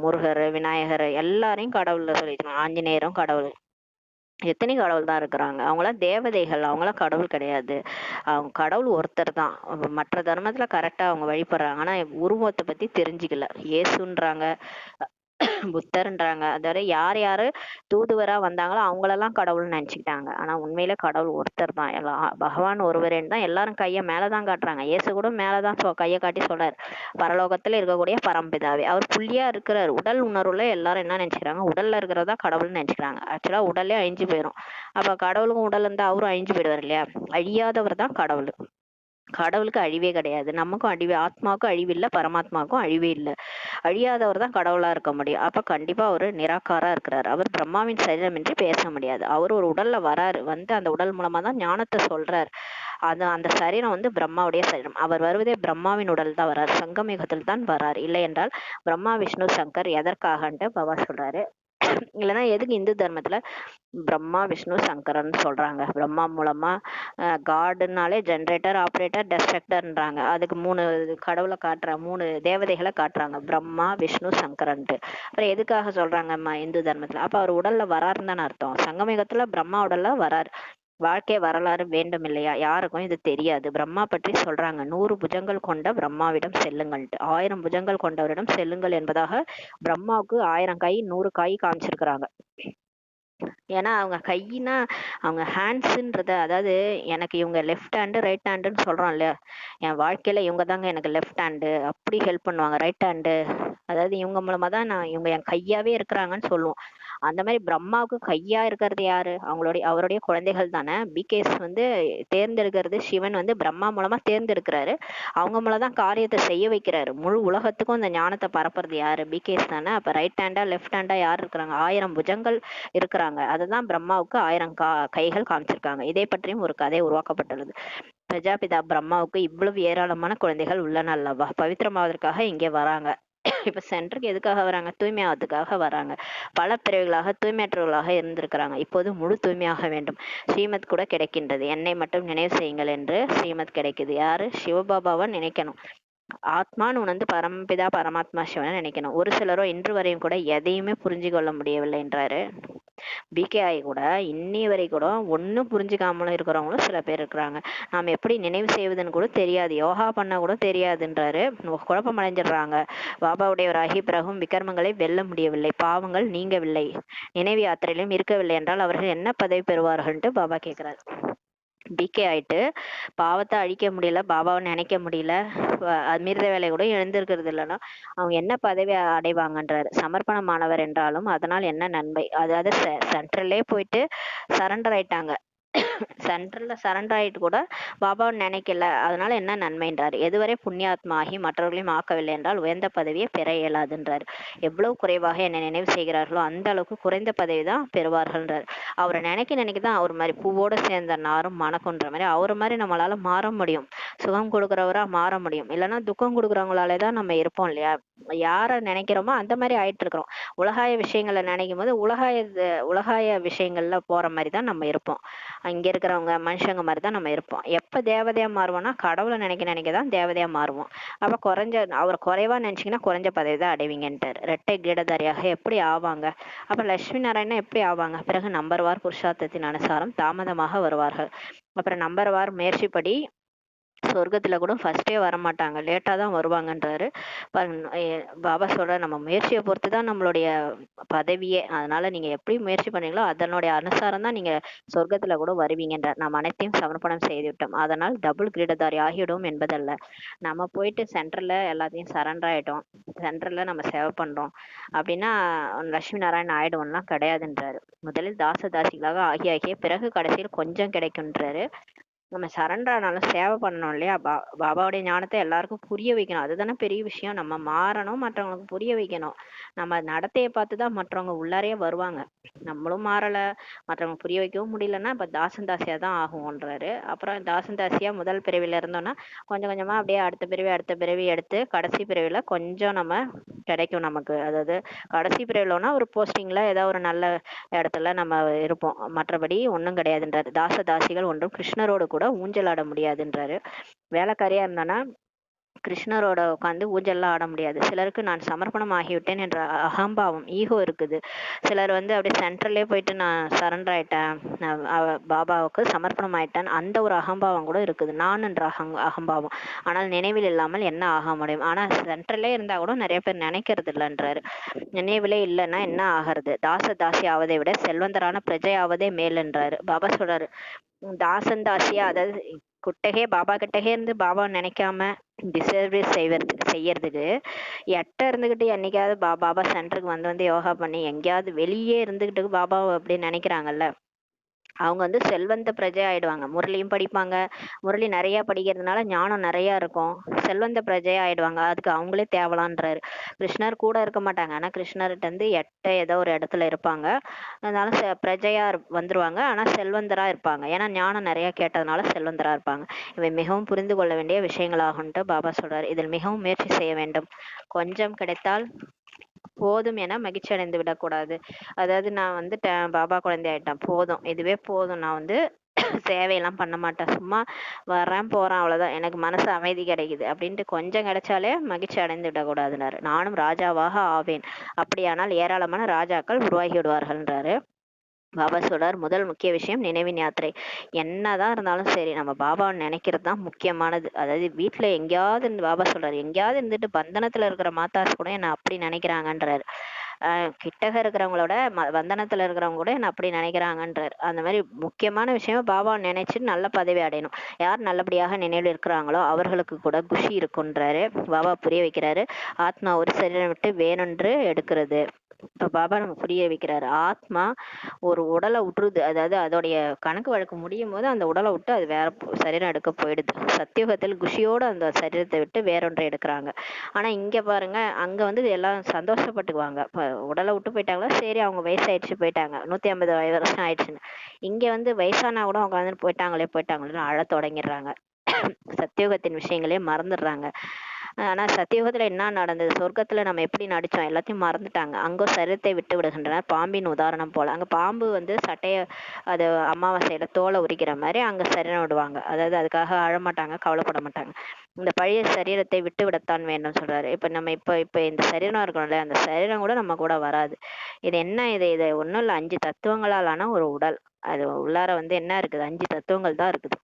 முருகர், விநாயகர் எல்லாரையும் கடவுள்ல சொல்லிருக்காங்க. ஆஞ்சநேயரும் கடவுள். எத்தனை கடவுள் தான் இருக்கிறாங்க. அவங்களாம் தேவதைகள், அவங்களாம் கடவுள் கிடையாது. அவங்க கடவுள் ஒருத்தர் தான். மற்ற தர்மத்துல கரெக்டா அவங்க வழிபடுறாங்க. ஆனா உருவத்தை பத்தி தெரிஞ்சுக்கல. இயேசுன்றாங்க, புத்தர்ன்றாங்க. அதோட யார் யாரு தூதுவரா வந்தாங்களோ அவங்களெல்லாம் கடவுள்னு நினைச்சுக்கிட்டாங்க. ஆனா உண்மையில கடவுள் ஒருத்தர் தான். பகவான் ஒருவரேன்னு தான் எல்லாரும் கையை மேலதான் காட்டுறாங்க. இயேசு கூட மேலதான் கையை காட்டி சொல்றாரு, பரலோகத்துல இருக்கக்கூடிய பரம்பிதாவே. அவர் புள்ளியா இருக்கிறார். உடல் உணர்வுல எல்லாரும் என்ன நினைச்சுக்கிறாங்க, உடல்ல இருக்கிறதா கடவுள்னு நினைச்சுக்கிறாங்க. ஆக்சுவலா உடலே அழிஞ்சு போயிடும். அப்ப கடவுளுக்கும் உடல் இருந்தா அவரும் அழிஞ்சு போயிடுவார் இல்லையா. அழியாதவர் தான் கடவுள். கடவுளுக்கு அழிவே கிடையாது. நமக்கும் அழிவே, ஆத்மாவுக்கும் அழிவு இல்லை, பரமாத்மாவுக்கும் அழிவே இல்லை. அழியாதவர் தான் கடவுளா இருக்க முடியும். அப்ப கண்டிப்பா அவரு நிராகாரா இருக்கிறாரு. அவர் பிரம்மாவின் சரீரம் என்று பேச முடியாது. அவர் ஒரு உடல்ல வராரு, வந்து அந்த உடல் மூலமா தான் ஞானத்தை சொல்றாரு. அந்த சரீரம் வந்து பிரம்மாவுடைய சரீரம். அவர் வருவதே பிரம்மாவின் உடல் தான் வராரு. சங்கமயுகத்தில் தான் வராரு. இல்லை என்றால் பிரம்மா விஷ்ணு சங்கர் எதற்காகன்ட்டு பாபா சொல்றாரு. இல்லைன்னா எதுக்கு இந்து தர்மத்துல பிரம்மா விஷ்ணு சங்கரன் சொல்றாங்க? பிரம்மா மூலமா காடுனாலே ஜென்ரேட்டர், ஆப்ரேட்டர், டெஸ்ட்ரக்டர்ன்றாங்க. அதுக்கு 3 கடவுளை காட்டுறாங்க, 3 தேவதைகளை காட்டுறாங்க, பிரம்மா விஷ்ணு சங்கரன்ட்டு. அப்புறம் எதுக்காக சொல்றாங்கம்மா இந்து தர்மத்துல? அப்ப அவர் உடல்ல வராருன்னு தானே அர்த்தம். சங்கமயுகத்துல பிரம்மா உடல்ல வராரு. வாழ்க்கை வரலாறு வேண்டும் இல்லையா. யாருக்கும் இது தெரியாது. பிரம்மா பற்றி சொல்றாங்க, 100 புஜங்கள் கொண்ட பிரம்மாவிடம் செல்லுங்கள்ட்டு. 1000 புஜங்கள் கொண்டவரிடம் செல்லுங்கள் என்பதாக பிரம்மாவுக்கு 1000 கை 100 கை காமிச்சிருக்கிறாங்க. ஏன்னா அவங்க கையினா அவங்க ஹேண்ட்ஸுன்றத, அதாவது எனக்கு இவங்க லெஃப்ட் ஹேண்டு ரைட் ஹேண்டுன்னு சொல்றோம் இல்லையா, என் வாழ்க்கையில இவங்க தாங்க எனக்கு லெஃப்ட் ஹேண்டு அப்படி ஹெல்ப் பண்ணுவாங்க, ரைட் ஹேண்டு, அதாவது இவங்க மூலமா தான் நான், இவங்க என் கையாவே இருக்கிறாங்கன்னு சொல்லுவோம். அந்த மாதிரி பிரம்மாவுக்கு கையா இருக்கிறது யாரு? அவருடைய குழந்தைகள் தானே. பிகேஸ் வந்து தேர்ந்தெடுக்கிறது சிவன் வந்து பிரம்மா மூலமா தேர்ந்தெடுக்கிறாரு. அவங்க மூலம் தான் காரியத்தை செய்ய வைக்கிறாரு. முழு உலகத்துக்கும் அந்த ஞானத்தை பரப்புறது யாரு? பிகேஸ் தானே. அப்ப ரைட் ஹேண்டா லெஃப்ட் ஹேண்டா யார் இருக்கிறாங்க? 1000 புஜங்கள் இருக்கிறாங்க. அதுதான் பிரம்மாவுக்கு 1000 கைகள் காமிச்சிருக்காங்க. இதை பற்றியும் ஒரு கதை உருவாக்கப்பட்டுள்ளது. பிரஜாபிதா பிரம்மாவுக்கு இவ்வளவு ஏராளமான குழந்தைகள் உள்ளன அல்லவா? பவித்திரமாவதற்காக இங்கே வராங்க. இப்ப சென்டருக்கு எதுக்காக வராங்க? தூய்மையாவதுக்காக வராங்க. பல பிறவிகளாக தூய்மையற்றவர்களாக இருந்திருக்கிறாங்க. இப்போது முழு தூய்மையாக வேண்டும். ஸ்ரீமத் கூட கிடைக்கின்றது. என்னை மட்டும் நினைவு செய்யுங்கள் என்று ஸ்ரீமத் கிடைக்குது. யாரு? சிவபாபாவை நினைக்கணும். ஆத்மான்னு உணர்ந்து பரமபிதா பரமாத்மா சிவனை நினைக்கணும். ஒரு சிலரோ இன்று வரையும் கூட எதையுமே புரிஞ்சு கொள்ள முடியவில்லை என்றாரு. பிகேஐ கூட இன்னி வரை கூட ஒன்னும் புரிஞ்சுக்காமலும் இருக்கிறவங்களும் சில பேர் இருக்கிறாங்க. நாம் எப்படி நினைவு செய்வதுன்னு கூட தெரியாது, யோகா பண்ண கூட தெரியாதுன்றாரு. குழப்பம் அடைஞ்சிடுறாங்க. பாபாவுடையவராகி பிறகும் விக்ரமங்களை வெல்ல முடியவில்லை, பாவங்கள் நீங்கவில்லை, நினைவு யாத்திரையிலும் இருக்கவில்லை என்றால் அவர்கள் என்ன பதவி பெறுவார்கள்ட்டு பாபா கேட்கிறாரு. பிகே ஆயிட்டு பாவத்தை அழிக்க முடியல, பாபாவை நினைக்க முடியல, அமிர்த வேலை கூட எழுந்திருக்கிறது இல்லைன்னா அவங்க என்ன பதவி அடைவாங்கன்றாரு. சமர்ப்பணமானவர் என்றாலும் அதனால் என்ன நன்மை? அதாவது சென்ட்ரல்லே போயிட்டு சரண்டர் ஆயிட்டாங்க. சென்ட்ரல்ல சரண்டர் ஆயிட்டு கூட பாபாவை நினைக்கல, அதனால என்ன நன்மைன்றாரு. எதுவரை புண்ணியாத்மா ஆகி மற்றவர்களையும் ஆக்கவில்லை என்றால் உயர்ந்த பதவியை பெற இயலாதுன்றாரு. எவ்வளவு குறைவாக என்னை நினைவு செய்கிறார்களோ அந்த அளவுக்கு குறைந்த பதவி தான் பெறுவார்கள்ன்றாரு. அவரை நினைக்க தான் அவர் மாதிரி பூவோட சேர்ந்த நாரும் மணக்குன்ற மாதிரி அவரை மாதிரி நம்மளால மாற முடியும். சுகம் கொடுக்குறவரா மாற முடியும். இல்லைன்னா துக்கம் கொடுக்குறவங்களாலே தான் நம்ம இருப்போம் இல்லையா. யாரை நினைக்கிறோமோ அந்த மாதிரி ஆயிட்டு இருக்கிறோம். உலகாய விஷயங்களை நினைக்கும் போது உலகாய விஷயங்கள்ல போற மாதிரி தான் நம்ம இருப்போம். இங்க இருக்கிறவங்க மனுஷங்க மாதிரி தான் நம்ம இருப்போம். எப்ப தேவதையா மாறுவோம்னா கடவுளை நினைக்கதான் தேவதையா மாறுவோம். அப்ப அவர் குறைவா நினைச்சீங்கன்னா குறைஞ்ச பதவி தான் அடைவீங்கன்ட்டார். இரட்டை கிரீடதாரியாக எப்படி ஆவாங்க? அப்ப லட்சுமி நாராயணன் எப்படி ஆவாங்க? பிறகு நம்பர்வார் புருஷார்த்தத்தின் அனுசாரம் தாமதமாக வருவார்கள். அப்புறம் நம்பர்வார் முயற்சிப்படி சொர்க்கத்துல கூட ஃபர்ஸ்டே வரமாட்டாங்க, லேட்டா தான் வருவாங்கன்றாரு. பாபா சொல்ற நம்ம முயற்சியை பொறுத்து தான் நம்மளுடைய பதவியே. அதனால நீங்க எப்படி முயற்சி பண்ணீங்களோ அதனுடைய அனுசாரம் தான் நீங்க சொர்க்கத்துல கூட வருவீங்கன்றார். நாம் அனைத்தையும் சமர்ப்பணம் செய்து விட்டோம், அதனால் டபுள் கிரீடதாரி ஆகிடும் என்பதல்ல. நம்ம போயிட்டு சென்டர்ல எல்லாத்தையும் சரண்டர் ஆயிட்டோம், சென்டர்ல நம்ம சேவை பண்றோம் அப்படின்னா லட்சுமி நாராயணன் ஆயிடுவோம்லாம் கிடையாதுன்றாரு. முதலில் தாசிகளாக ஆகிய பிறகு கடைசியில் கொஞ்சம் கிடைக்கும்ன்றாரு. நம்ம சரண்டர் ஆனாலும் சேவை பண்ணணும் இல்லையா. பாபாவுடைய ஞானத்தை எல்லாருக்கும் புரிய வைக்கணும், அதுதானே பெரிய விஷயம். நம்ம மாறணும், மற்றவங்களுக்கு புரிய வைக்கணும். நம்ம நடத்தையை பார்த்துதான் மற்றவங்க உள்ளாரே வருவாங்க. நம்மளும் மாறல, மற்றவங்க புரிய வைக்கவும் முடியலன்னா இப்ப தாசன் தாசியா தான் ஆகும்ன்றாரு. அப்புறம் தாசன் தாசியா முதல் பிறவில இருந்தோம்னா கொஞ்சம் கொஞ்சமா அப்படியே அடுத்த பிறவி எடுத்து கடைசி பிறவில கொஞ்சம் நம்ம கிடைக்கும் நமக்கு. அதாவது கடைசி பிறவிலனா ஒரு போஸ்டிங்ல ஏதாவது ஒரு நல்ல இடத்துல நம்ம இருப்போம், மற்றபடி ஒண்ணும் கிடையாதுன்றாரு. தாசிகள் ஒன்றும் கிருஷ்ணரோடு கூட ஊஞ்சல் ஆட முடியாதுன்றாரு. வேலைக்காரியா இருந்தானா கிருஷ்ணரோட உட்காந்து ஊஞ்சல்லாம் ஆட முடியாது. சிலருக்கு நான் சமர்ப்பணம் ஆகிவிட்டேன் என்ற அகம்பாவம், ஈகோ இருக்குது. சிலர் வந்து அப்படியே சென்ட்ரல்லே போயிட்டு நான் சரண்டர் ஆயிட்டேன், நான் பாபாவுக்கு சமர்ப்பணம் ஆயிட்டேன், அந்த ஒரு அகம்பாவம் கூட இருக்குது, நான் என்ற அகம்பாவம். ஆனால் நினைவில் இல்லாமல் என்ன ஆக முடியும்? ஆனா சென்ட்ரல்லே இருந்தா கூட நிறைய பேர் நினைக்கிறது இல்லைன்றாரு. நினைவிலே இல்லைன்னா என்ன ஆகிறது? தாசி ஆவதை விட செல்வந்தரான பிரஜை ஆவதே மேல் என்றாரு. பாபா சொல்றாரு, தாசன் தாசியா, அதாவது குட்டகே பாபா கிட்டகே இருந்து பாபா நினைக்காம டிசர்வீஸ் செய்யறதுக்கு எட்ட இருந்துகிட்டு என்னைக்காவது பாபா சென்டருக்கு வந்து யோகா பண்ணி எங்கேயாவது வெளியே இருந்துகிட்டு பாபா அப்படின்னு நினைக்கிறாங்கல்ல, அவங்க வந்து செல்வந்த பிரஜை ஆயிடுவாங்க. முரளியும் படிப்பாங்க, முரளி நிறைய படிக்கிறதுனால ஞானம் நிறைய இருக்கும், செல்வந்த பிரஜையா ஆயிடுவாங்க. அதுக்கு அவங்களே தேவலான்றாரு. கிருஷ்ணர் கூட இருக்க மாட்டாங்க, ஆனா கிருஷ்ணர்கிட்ட இருந்து ஏதோ ஒரு இடத்துல இருப்பாங்க, அதனால பிரஜையா வந்துருவாங்க. ஆனா செல்வந்தரா இருப்பாங்க, ஏன்னா ஞானம் நிறைய கேட்டதுனால செல்வந்தரா இருப்பாங்க. இவை மிகவும் புரிந்து கொள்ள வேண்டிய விஷயங்களாகும்ட்டு பாபா சொல்றாரு. இதில் மிகவும் முயற்சி செய்ய வேண்டும். கொஞ்சம் கிடைத்தால் போதும் என மகிழ்ச்சி அடைந்து விடக்கூடாது. அதாவது நான் வந்து பாபா குழந்தை ஆயிட்டேன், போதும், இதுவே போதும், நான் வந்து சேவையெல்லாம் பண்ண மாட்டேன், சும்மா வர்றேன் போறேன் அவ்வளவுதான், எனக்கு மனசு அமைதி கிடைக்குது அப்படின்ட்டு கொஞ்சம் கிடைச்சாலே மகிழ்ச்சி அடைந்து விடக்கூடாதுன்னாரு. நானும் ராஜாவாக ஆவேன், அப்படியானால் ஏராளமான ராஜாக்கள் உருவாகி விடுவார்கள்ன்றாரு. பாபா சொல்றார், முதல் முக்கிய விஷயம் நினைவின் யாத்திரை. என்னதான் இருந்தாலும் சரி நம்ம பாபாவை நினைக்கிறது தான் முக்கியமானது. அதாவது வீட்டுல எங்கேயாவது பாபா சொல்றாரு, எங்கேயாவது இருந்துட்டு பந்தனத்துல இருக்கிற மாதாஸ் கூட என்ன அப்படி நினைக்கிறாங்கன்றாரு. கிட்டக இருக்கிறவங்களோட வந்தனத்துல இருக்கிறவங்க கூட என்ன அப்படி நினைக்கிறாங்கன்றார். அந்த மாதிரி முக்கியமான விஷயம் பாபா நினைச்சு நல்ல பதவி அடையணும். யார் நல்லபடியாக நினைவில் இருக்கிறாங்களோ அவர்களுக்கு கூட குஷி இருக்குன்றாரு. பாபா புரிய வைக்கிறாரு. ஆத்மா ஒரு சரீரம் விட்டு வேறொன்று எடுக்கிறது. இப்ப பாபா நம்ம புரிய வைக்கிறாரு. ஆத்மா ஒரு உடலை விட்டுருது, அதாவது அதோடைய கணக்கு வழக்கு முடியும் போது அந்த உடலை விட்டு அது வேற சரீரம் எடுக்க போயிடுது. சத்தியுகத்தில் குஷியோட அந்த சரீரத்தை விட்டு வேறொன்றை எடுக்கிறாங்க. ஆனா இங்க பாருங்க, அங்க வந்து எல்லாம் சந்தோஷப்பட்டுக்குவாங்க. உடலை விட்டு போயிட்டாங்களா, சரி அவங்க வயசாயிடுச்சு போயிட்டாங்க, 150 வருஷம் ஆயிடுச்சுன்னு. இங்க வந்து வயசானா கூட உட்காந்து போயிட்டாங்களேன்னு அழ தொடங்கிடுறாங்க. சத்தியோகத்தின் விஷயங்களே மறந்துடுறாங்க. ஆனா சத்தியோகத்துல என்ன நடந்தது, சொர்க்கத்துல நம்ம எப்படி நடிச்சோம் எல்லாத்தையும் மறந்துட்டாங்க. அங்க சரீரத்தை விட்டு விடுகின்றனர். பாம்பின் உதாரணம் போல அங்க பாம்பு வந்து சட்டைய அது அமாவாசையில தோலை உரிக்கிற மாதிரி அங்க சரீரம் விடுவாங்க. அதாவது அதுக்காக அழமாட்டாங்க, கவலைப்பட மாட்டாங்க. இந்த பழைய சரீரத்தை விட்டு விடத்தான் வேண்டும் சொல்றாரு. இப்ப நம்ம இப்ப இந்த சரீரம் இருக்கணும்ல, அந்த சரீரம் கூட நம்ம கூட வராது. இது என்ன, இது ஒண்ணும் இல்ல, 5 தத்துவங்களாலான ஒரு உடல். அது உள்ளார வந்து என்ன இருக்குது, 5 தத்துவங்கள் தான் இருக்குது.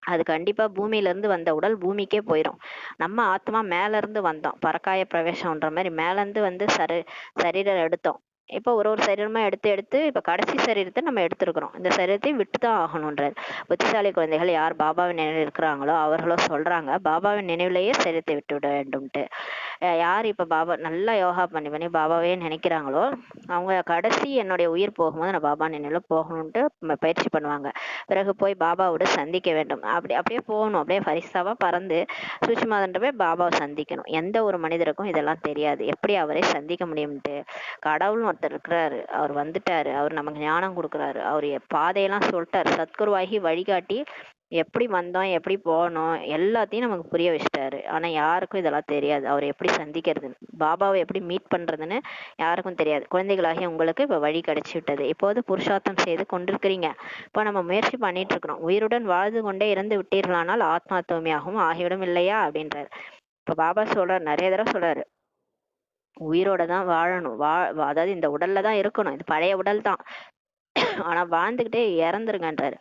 அது கண்டிப்பா பூமியில இருந்து வந்த உடல் பூமிக்கே போயிடும். நம்ம ஆத்மா மேல இருந்து வந்தோம், பரக்காய பிரவேசம்ன்ற மாதிரி மேல இருந்து வந்து சரீரம் எடுத்தோம். இப்போ ஒரு சரீரமா எடுத்து எடுத்து இப்ப கடைசி சரீரத்தை நம்ம எடுத்திருக்கிறோம். இந்த சரீரத்தை விட்டுதான் ஆகணும்ன்றாரு. புத்திசாலி குழந்தைகள் யார் பாபாவின் நினைவில் இருக்கிறாங்களோ அவர்களோ சொல்றாங்க, பாபாவின் நினைவிலேயே சரீரத்தை விட்டு விட வேண்டும்ட்டு. யார் இப்ப பாபா நல்லா யோகா பண்ணி பண்ணி பாபாவே நினைக்கிறாங்களோ அவங்க கடைசி என்னுடைய உயிர் போகும்போது நான் பாபா நினைவுல போகணும்ட்டு பயிற்சி பண்ணுவாங்க. பிறகு போய் பாபாவோட சந்திக்க வேண்டும். அப்படியே போகணும், அப்படியே பரிசாவா பறந்து சூட்சும போய் பாபாவை சந்திக்கணும். எந்த ஒரு மனிதருக்கும் இதெல்லாம் தெரியாது, எப்படி அவரை சந்திக்க முடியும்ட்டு. கடவுள்னு ஒருத்தர் இருக்கிறாரு, அவர் வந்துட்டாரு, அவர் நமக்கு ஞானம் கொடுக்குறாரு, அவர் பாதையெல்லாம் சொல்லிட்டாரு, சத்குருவாகி வழிகாட்டி எப்படி வந்தோம் எப்படி போனோம் எல்லாத்தையும் நமக்கு புரிய வச்சுட்டாரு. ஆனா யாருக்கும் இதெல்லாம் தெரியாது, அவர் எப்படி சந்திக்கிறதுன்னு, பாபாவை எப்படி மீட் பண்றதுன்னு யாருக்கும் தெரியாது. குழந்தைகளாகிய உங்களுக்கு இப்ப வழி கிடைச்சி விட்டது. இப்போது புருஷார்த்தம் செய்து கொண்டிருக்கிறீங்க. இப்ப நம்ம முயற்சி பண்ணிட்டு இருக்கிறோம். உயிருடன் வாழ்ந்து கொண்டே இறந்து விட்டீர்களானால் ஆத்மா தூய்மையாகவும் ஆகிவிடும் இல்லையா அப்படின்றாரு. இப்ப பாபா சொல்றாரு, நிறைய தடவை சொல்றாரு, உயிரோட தான் வாழணும். அதாவது இந்த உடல்ல தான் இருக்கணும், இது பழைய உடல் தான், ஆனா வாழ்ந்துகிட்டே இறந்துருங்கன்றாரு.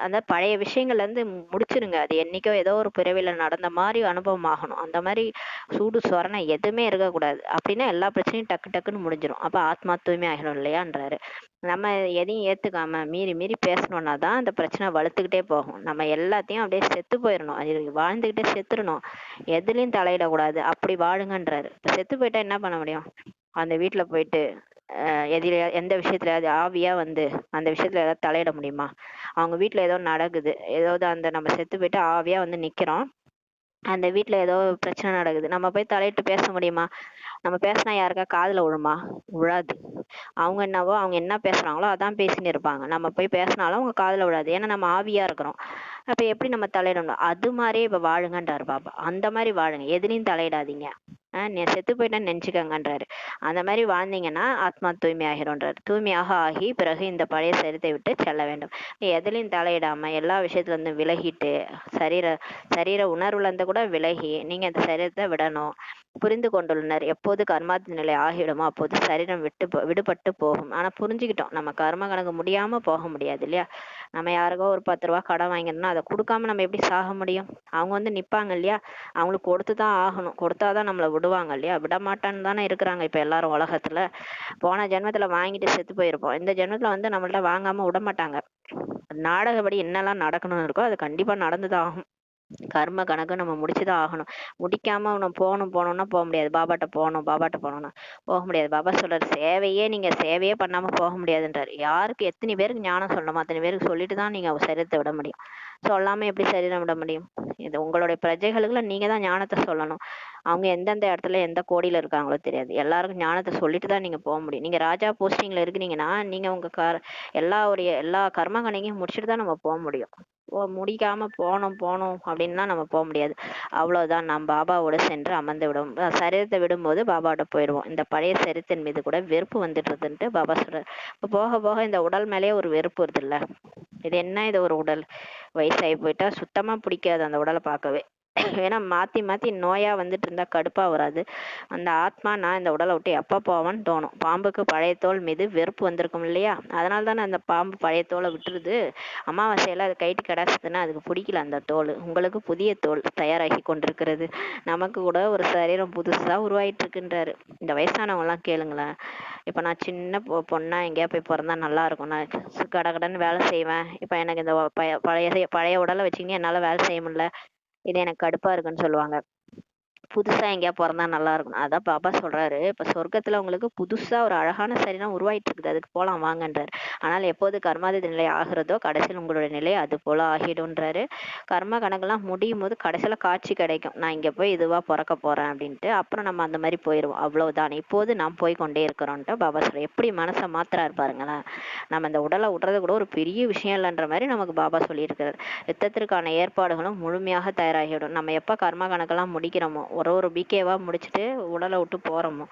அந்த பழைய விஷயங்கள்ல இருந்து முடிச்சிருங்க. அது என்னைக்கோ ஏதோ ஒரு பிறவில நடந்த மாதிரி அனுபவம் ஆகணும். அந்த மாதிரி சூடு சொரணை எதுவுமே இருக்கக்கூடாது. அப்படின்னா எல்லா பிரச்சனையும் டக்கு டக்குன்னு முடிஞ்சிடும். அப்ப ஆத்மா தூய்மை ஆகிடும் இல்லையான்றாரு. நம்ம எதையும் ஏத்துக்காம மீறி மீறி பேசணும்னா தான் அந்த பிரச்சனை வலுத்துக்கிட்டே போகும். நம்ம எல்லாத்தையும் அப்படியே செத்து போயிடணும், அது வாழ்ந்துகிட்டே செத்துடணும், எதுலயும் தலையிடக்கூடாது, அப்படி வாழுங்கன்றாரு. இப்ப செத்து போயிட்டா என்ன பண்ண முடியும்? அந்த வீட்டுல போயிட்டு எந்த விஷயத்துலயாவது ஆவியா வந்து அந்த விஷயத்துல ஏதாவது தலையிட முடியுமா? அவங்க வீட்டுல ஏதோ நடக்குது, ஏதாவது அந்த நம்ம செத்து போயிட்டு ஆவியா வந்து நிக்கிறோம், அந்த வீட்டுல ஏதோ பிரச்சனை நடக்குது, நம்ம போய் தலையிட்டு பேச முடியுமா? நம்ம பேசினா யாருக்கா காதுல விழுமா? விழாது. அவங்க என்னவோ அவங்க என்ன பேசுறாங்களோ அதான் பேசின்னு இருப்பாங்க. நம்ம போய் பேசினாலும் அவங்க காதுல விழாது, ஏன்னா நம்ம ஆவியா இருக்கிறோம். அப்ப எப்படி நம்ம தலையிடணும்? அது மாதிரியே இப்ப வாழுங்கன்றாரு பாபா. அந்த மாதிரி வாழுங்க, எதுலையும் தலையிடாதீங்க. நீ செத்து போயிட்டேன்னு நினைச்சுக்கங்கன்றாரு. அந்த மாதிரி வாழ்ந்தீங்கன்னா ஆத்மா தூய்மை ஆகிறோன்றாரு. தூய்மையாக ஆகி பிறகு இந்த பழைய சரீரத்தை விட்டு செல்ல வேண்டும். எதுலையும் தலையிடாம எல்லா விஷயத்துல இருந்து விலகிட்டு சரீர உணர்வுல இருந்து கூட விலகி நீங்க இந்த சரீரத்தை விடணும். புரிந்து கொண்டுள்ளனர். எப்போது கர்மாதி நிலை ஆகிடுமோ அப்போது சரீரம் விடுபட்டு போகும். ஆனா புரிஞ்சுக்கிட்டோம், நம்ம கர்ம கணக்கு முடியாம போக முடியாது இல்லையா? நம்ம யாருக்கோ ஒரு 10 ரூபா கடன் வாங்கிருந்தோம்னா அதை கொடுக்காம நம்ம எப்படி சாக முடியும்? அவங்க வந்து நிப்பாங்க இல்லையா? அவங்களுக்கு கொடுத்துதான் ஆகணும், கொடுத்தாதான் நம்மளை விடுவாங்க இல்லையா? விட மாட்டான்னு தானே இருக்கிறாங்க இப்ப எல்லாரும் உலகத்துல. போன ஜென்மத்துல வாங்கிட்டு செத்து போயிருப்போம், இந்த ஜென்மத்துல வந்து நம்மள்ட்ட வாங்காம விட மாட்டாங்க. நாடகப்படி என்னெல்லாம் நடக்கணும்னு இருக்கோ அது கண்டிப்பா நடந்துதான் ஆகும். கர்ம கணக்கு நம்ம முடிச்சுதான் ஆகணும். முடிக்காம நம்ம போகணும்னா போக முடியாது. பாபாட்ட போகணும்னா போக முடியாது. பாபா சொல்றாரு, நீங்க சேவையே பண்ணாம போக முடியாதுன்றாரு. யாருக்கு எத்தனை பேருக்கு ஞானம் சொல்லணுமோ அத்தனை பேருக்கு சொல்லிட்டு தான் நீங்க சரீரத்தை விட முடியும். சொல்லாம எப்படி சரீரம் விட முடியும்? இது உங்களுடைய பிரஜைகளுக்குள்ள நீங்க தான் ஞானத்தை சொல்லணும். அவங்க எந்தெந்த இடத்துல எந்த கோடியில இருக்காங்களோ தெரியாது, எல்லாருக்கும் ஞானத்தை சொல்லிட்டு தான் நீங்க போக முடியும். நீங்க ராஜா போஸ்டிங்ல இருக்கிறீங்கன்னா நீங்க உங்க எல்லா கர்ம கணக்கையும் முடிச்சுட்டு தான் நம்ம போக முடியும். முடிக்காம போனோம் அப்படின்னா நம்ம போக முடியாது. அவ்வளவுதான், நாம் பாபாவோட சென்று அமர்ந்து விடும். சரீரத்தை விடும்போது பாபாவோட போயிடுவோம். இந்த பழைய சரீரத்தின் மீது கூட வெறுப்பு வந்துடுறதுன்ட்டு பாபா சொல்றாரு. இப்போ போக போக இந்த உடல் மேலேயே ஒரு வெறுப்பு வருது இல்ல, இது என்ன, இது ஒரு உடல், வயசாகி போயிட்டா சுத்தமா பிடிக்காது அந்த உடலை பார்க்கவே. ஏன்னா மாற்றி மாற்றி நோயாக வந்துட்டு இருந்தால் கடுப்பாக வராது. அந்த ஆத்மா நான் இந்த உடலை விட்டு எப்போ போவேன்னு தோணும். பாம்புக்கு பழைய தோல் மீது வெறுப்பு வந்திருக்கும் இல்லையா, அதனால தானே அந்த பாம்பு பழைய தோலை விட்டுருது. அமாவாசையில் அது கைட்டு கிடச்சிதுன்னா அதுக்கு பிடிக்கல அந்த தோல். உங்களுக்கு புதிய தோல் தயாராகி கொண்டிருக்கிறது. நமக்கு கூட ஒரு சரீரம் புதுசாக உருவாயிட்டு இருக்குன்றாரு. இந்த வயசானவங்கலாம் கேளுங்களேன். இப்போ நான் சின்ன பொண்ணா எங்கேயா போய் பிறந்தா நல்லா இருக்கும். நான் கடகடன்னு வேலை செய்வேன். இப்போ எனக்கு இந்த பழைய பழைய உடலை வச்சுக்கின்னு என்னால் வேலை செய்ய முடியல, இது எனக்கு கடுப்பா இருக்குன்னு சொல்லுவாங்க. புதுசா எங்கேயா பிறந்தா நல்லா இருக்கும். அதான் பாபா சொல்றாரு, இப்ப சொர்க்கத்துல உங்களுக்கு புதுசா ஒரு அழகான சரீரம் உருவாயிட்டு இருக்குது, அதுக்கு போலாம் வாங்கன்றாரு. ஆனால் எப்போது கர்மாதித்த நிலை ஆகிறதோ கடைசியில் உங்களுடைய நிலை அது போல ஆகிடும்ன்றாரு. கர்ம கணக்கெல்லாம் முடியும் போது கடைசியில காட்சி கிடைக்கும், நான் இங்க போய் இதுவா பிறக்க போறேன் அப்படின்ட்டு. அப்புறம் நம்ம அந்த மாதிரி போயிடுவோம், அவ்வளவுதான். இப்போது நாம் போய் கொண்டே இருக்கிறோம்ட்டு பாபா சொல்ற. எப்படி மனசை மாத்துறாரு பாருங்களேன். நம்ம இந்த உடலை விடுறது கூட ஒரு பெரிய விஷயம் இல்லைன்ற மாதிரி நமக்கு பாபா சொல்லியிருக்கிறார். யுத்தத்திற்கான ஏற்பாடுகளும் முழுமையாக தயாராகிவிடும். நம்ம எப்ப கர்ம கணக்கெல்லாம் முடிக்கிறோமோ, ஒரு பிகேவா முடிச்சுட்டு உடலை விட்டு போறோமோ,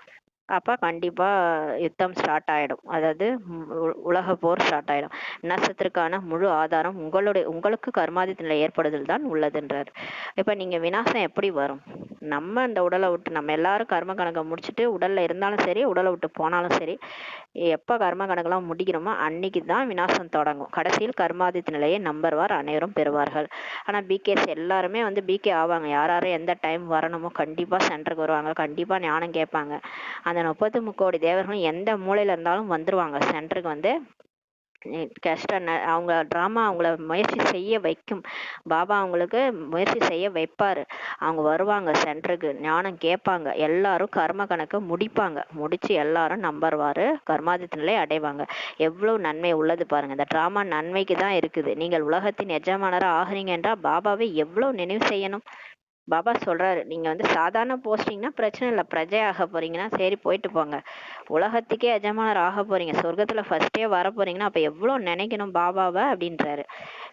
அப்ப கண்டிப்பா யுத்தம் ஸ்டார்ட் ஆயிடும். அதாவது உலக போர் ஸ்டார்ட் ஆயிடும். நஷ்டத்திற்கான முழு ஆதாரம் உங்களுக்கு கர்மாதித்த நிலை ஏற்படுதல் தான் உள்ளதுன்றார். இப்ப நீங்க விநாசம் எப்படி வரும்? நம்ம இந்த உடலை விட்டு, நம்ம எல்லாரும் கர்ம கணக்கை முடிச்சுட்டு உடல்ல இருந்தாலும் சரி உடலை விட்டு போனாலும் சரி, எப்ப கர்ம கணக்கெல்லாம் முடிக்கிறோமோ அன்னைக்கு தான் விநாசம் தொடங்கும். கடைசியில் கர்மாதித்த நிலையை நம்பர்வார் அனைவரும் பெறுவார்கள். ஆனா பிகேஸ் எல்லாருமே பிகே ஆவாங்க. யாரும் எந்த டைம் வரணுமோ கண்டிப்பா சென்டருக்கு வருவாங்க, கண்டிப்பா ஞானம் கேட்பாங்க. அந்த 33 கோடி தேவர்களும் எந்த மூலையில இருந்தாலும் வந்துருவாங்க சென்டருக்கு. கஷ்டம் அவங்க டிராமா அவங்கள முயற்சி செய்ய வைக்கும். பாபா அவங்களுக்கு முயற்சி செய்ய வைப்பாரு. அவங்க வருவாங்க சென்டருக்கு, ஞானம் கேட்பாங்க, எல்லாரும் கர்ம கணக்கு முடிப்பாங்க. முடிச்சு எல்லாரும் நம்பர்வாரு கர்மாதித்த நிலை அடைவாங்க. எவ்வளவு நன்மை உள்ளது பாருங்க. இந்த டிராமா நன்மைக்கு தான் இருக்குது. நீங்கள் உலகத்தின் எஜமானரா ஆகுறீங்க என்றால் பாபாவை எவ்வளவு நினைவு செய்யணும். பாபா சொல்றாரு, நீங்க சாதாரண போஸ்டிங்னா பிரச்சனை இல்லை, பிரஜை ஆக போறீங்கன்னா சரி போயிட்டு போங்க. உலகத்துக்கே எஜமானர் ஆக போறீங்க, சொர்க்கத்துல ஃபர்ஸ்டே வர போறீங்கன்னா அப்ப எவ்வளவு நினைக்கணும் பாபாவை அப்படின்றாரு.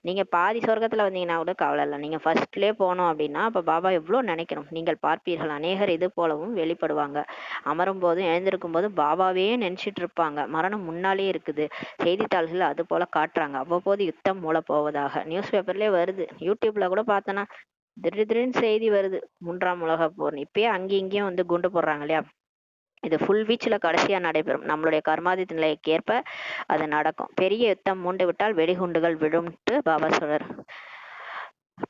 நீங்க பாதி சொர்க்கத்துல வந்தீங்கன்னா கூட கவலை இல்லை, நீங்க ஃபர்ஸ்ட்லயே போனோம் அப்படின்னா அப்ப பாபா எவ்வளவு நினைக்கணும். நீங்கள் பார்ப்பீர்கள் அநேகர் இது போலவும் வெளிப்படுவாங்க. அமரும் போதும் எழுந்திருக்கும் போதும் பாபாவே நினைச்சிட்டு இருப்பாங்க. மரணம் முன்னாலே இருக்குது. செய்தித்தாள்கள் அது போல காட்டுறாங்க. அவ்வப்போது யுத்தம் மூல போவதாக நியூஸ் பேப்பர்லயே வருது. யூடியூப்ல கூட பார்த்தோன்னா திடீர்னு செய்தி வருது, 3ஆம் உலக போர். இப்பயே அங்கேயும் இங்கேயும் குண்டு போடுறாங்க இல்லையா. இது ஃபுல் வீச்சுல கடைசியா நடைபெறும். நம்மளுடைய கர்மாதித்த நிலைக்கு ஏற்ப அது நடக்கும். பெரிய யுத்தம் மூண்டு விட்டால் வெடிகுண்டுகள் விழும்ட்டு பாபா சொல்றார்.